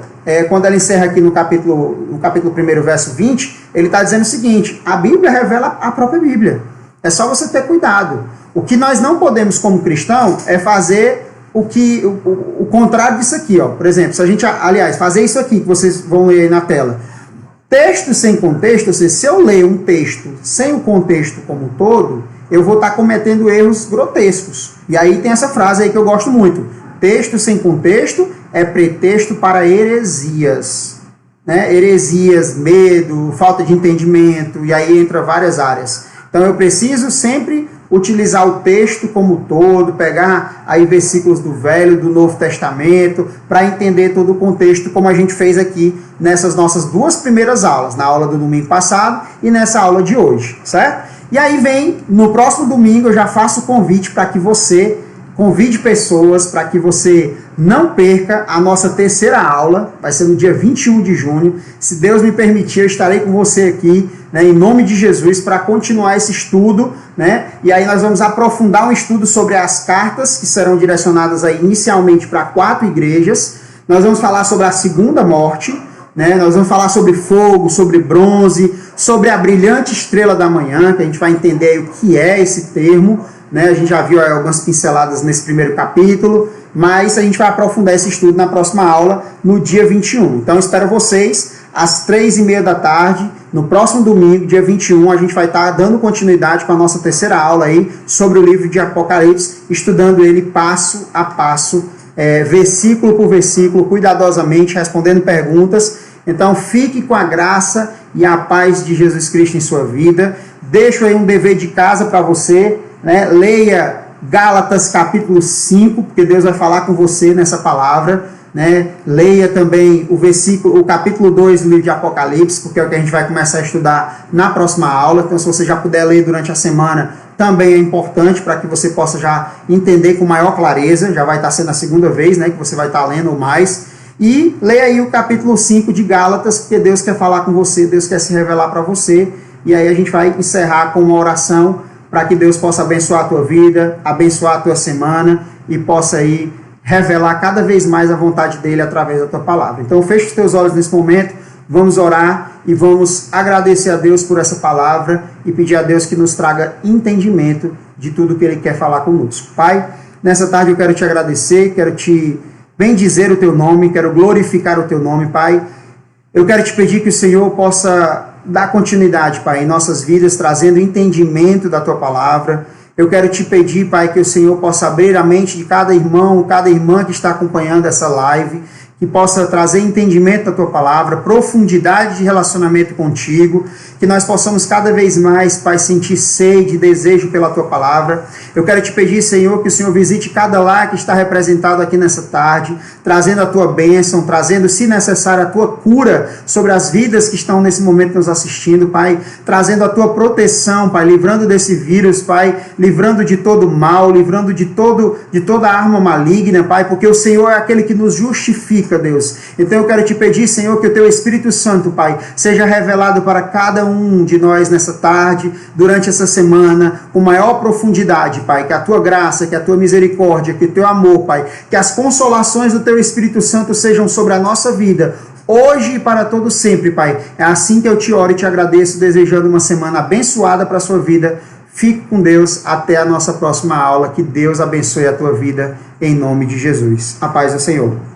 A: quando ela encerra aqui no capítulo 1, verso 20, ele está dizendo o seguinte, a Bíblia revela a própria Bíblia. É só você ter cuidado. O que nós não podemos como cristão é fazer o contrário disso aqui, ó. Por exemplo, se a gente, aliás, fazer isso aqui que vocês vão ler aí na tela. Texto sem contexto, ou seja, se eu ler um texto sem o contexto como um todo, eu vou estar cometendo erros grotescos. E aí tem essa frase aí que eu gosto muito. Texto sem contexto é pretexto para heresias. né? Heresias, medo, falta de entendimento, e aí entra várias áreas. Então eu preciso sempre utilizar o texto como todo, pegar aí versículos do Velho e do Novo Testamento, para entender todo o contexto, como a gente fez aqui nessas nossas duas primeiras aulas, na aula do domingo passado e nessa aula de hoje, certo? E aí vem, no próximo domingo eu já faço o convite para que você convide pessoas, para que você não perca a nossa terceira aula, vai ser no dia 21 de junho. Se Deus me permitir, eu estarei com você aqui, né, em nome de Jesus, para continuar esse estudo, né? E aí nós vamos aprofundar um estudo sobre as cartas, que serão direcionadas aí inicialmente para 4 igrejas. Nós vamos falar sobre a segunda morte, né? Nós vamos falar sobre fogo, sobre bronze, sobre a brilhante estrela da manhã, que a gente vai entender aí o que é esse termo, né? A gente já viu algumas pinceladas nesse primeiro capítulo, mas a gente vai aprofundar esse estudo na próxima aula, no dia 21. Então, espero vocês às 3h30 da tarde, no próximo domingo, dia 21, a gente vai estar dando continuidade com a nossa terceira aula aí sobre o livro de Apocalipse, estudando ele passo a passo, versículo por versículo, cuidadosamente, respondendo perguntas. Então, fique com a graça e a paz de Jesus Cristo em sua vida. Deixo aí um dever de casa para você, né? Leia Gálatas capítulo 5, porque Deus vai falar com você nessa palavra, né? Leia também o capítulo 2 do livro de Apocalipse, porque é o que a gente vai começar a estudar na próxima aula. Então, se você já puder ler durante a semana, também é importante para que você possa já entender com maior clareza. Já vai estar sendo a segunda vez, né, que você vai estar lendo mais. E leia aí o capítulo 5 de Gálatas, porque Deus quer falar com você, Deus quer se revelar para você. E aí a gente vai encerrar com uma oração para que Deus possa abençoar a tua vida, abençoar a tua semana e possa aí revelar cada vez mais a vontade dele através da tua palavra. Então feche os teus olhos nesse momento, vamos orar e vamos agradecer a Deus por essa palavra e pedir a Deus que nos traga entendimento de tudo que ele quer falar conosco. Pai, nessa tarde eu quero te agradecer, quero te bendizer o teu nome, quero glorificar o teu nome, Pai. Eu quero te pedir que o Senhor possa dar continuidade, Pai, em nossas vidas, trazendo entendimento da tua palavra. Eu quero te pedir, Pai, que o Senhor possa abrir a mente de cada irmão, cada irmã que está acompanhando essa live, que possa trazer entendimento da tua palavra, profundidade de relacionamento contigo, que nós possamos cada vez mais, Pai, sentir sede e desejo pela tua palavra. Eu quero te pedir, Senhor, que o Senhor visite cada lar que está representado aqui nessa tarde, trazendo a tua bênção, trazendo, se necessário, a tua cura sobre as vidas que estão nesse momento nos assistindo, Pai, trazendo a tua proteção, Pai, livrando desse vírus, Pai, livrando de todo mal, livrando de toda arma maligna, Pai, porque o Senhor é aquele que nos justifica, Deus. Então eu quero te pedir, Senhor, que o teu Espírito Santo, Pai, seja revelado para cada um de nós nessa tarde, durante essa semana, com maior profundidade, Pai, que a tua graça, que a tua misericórdia, que o teu amor, Pai, que as consolações do teu Espírito Santo sejam sobre a nossa vida, hoje e para todo sempre, Pai. É assim que eu te oro e te agradeço, desejando uma semana abençoada para a sua vida. Fique com Deus até a nossa próxima aula. Que Deus abençoe a tua vida, em nome de Jesus. A paz do Senhor.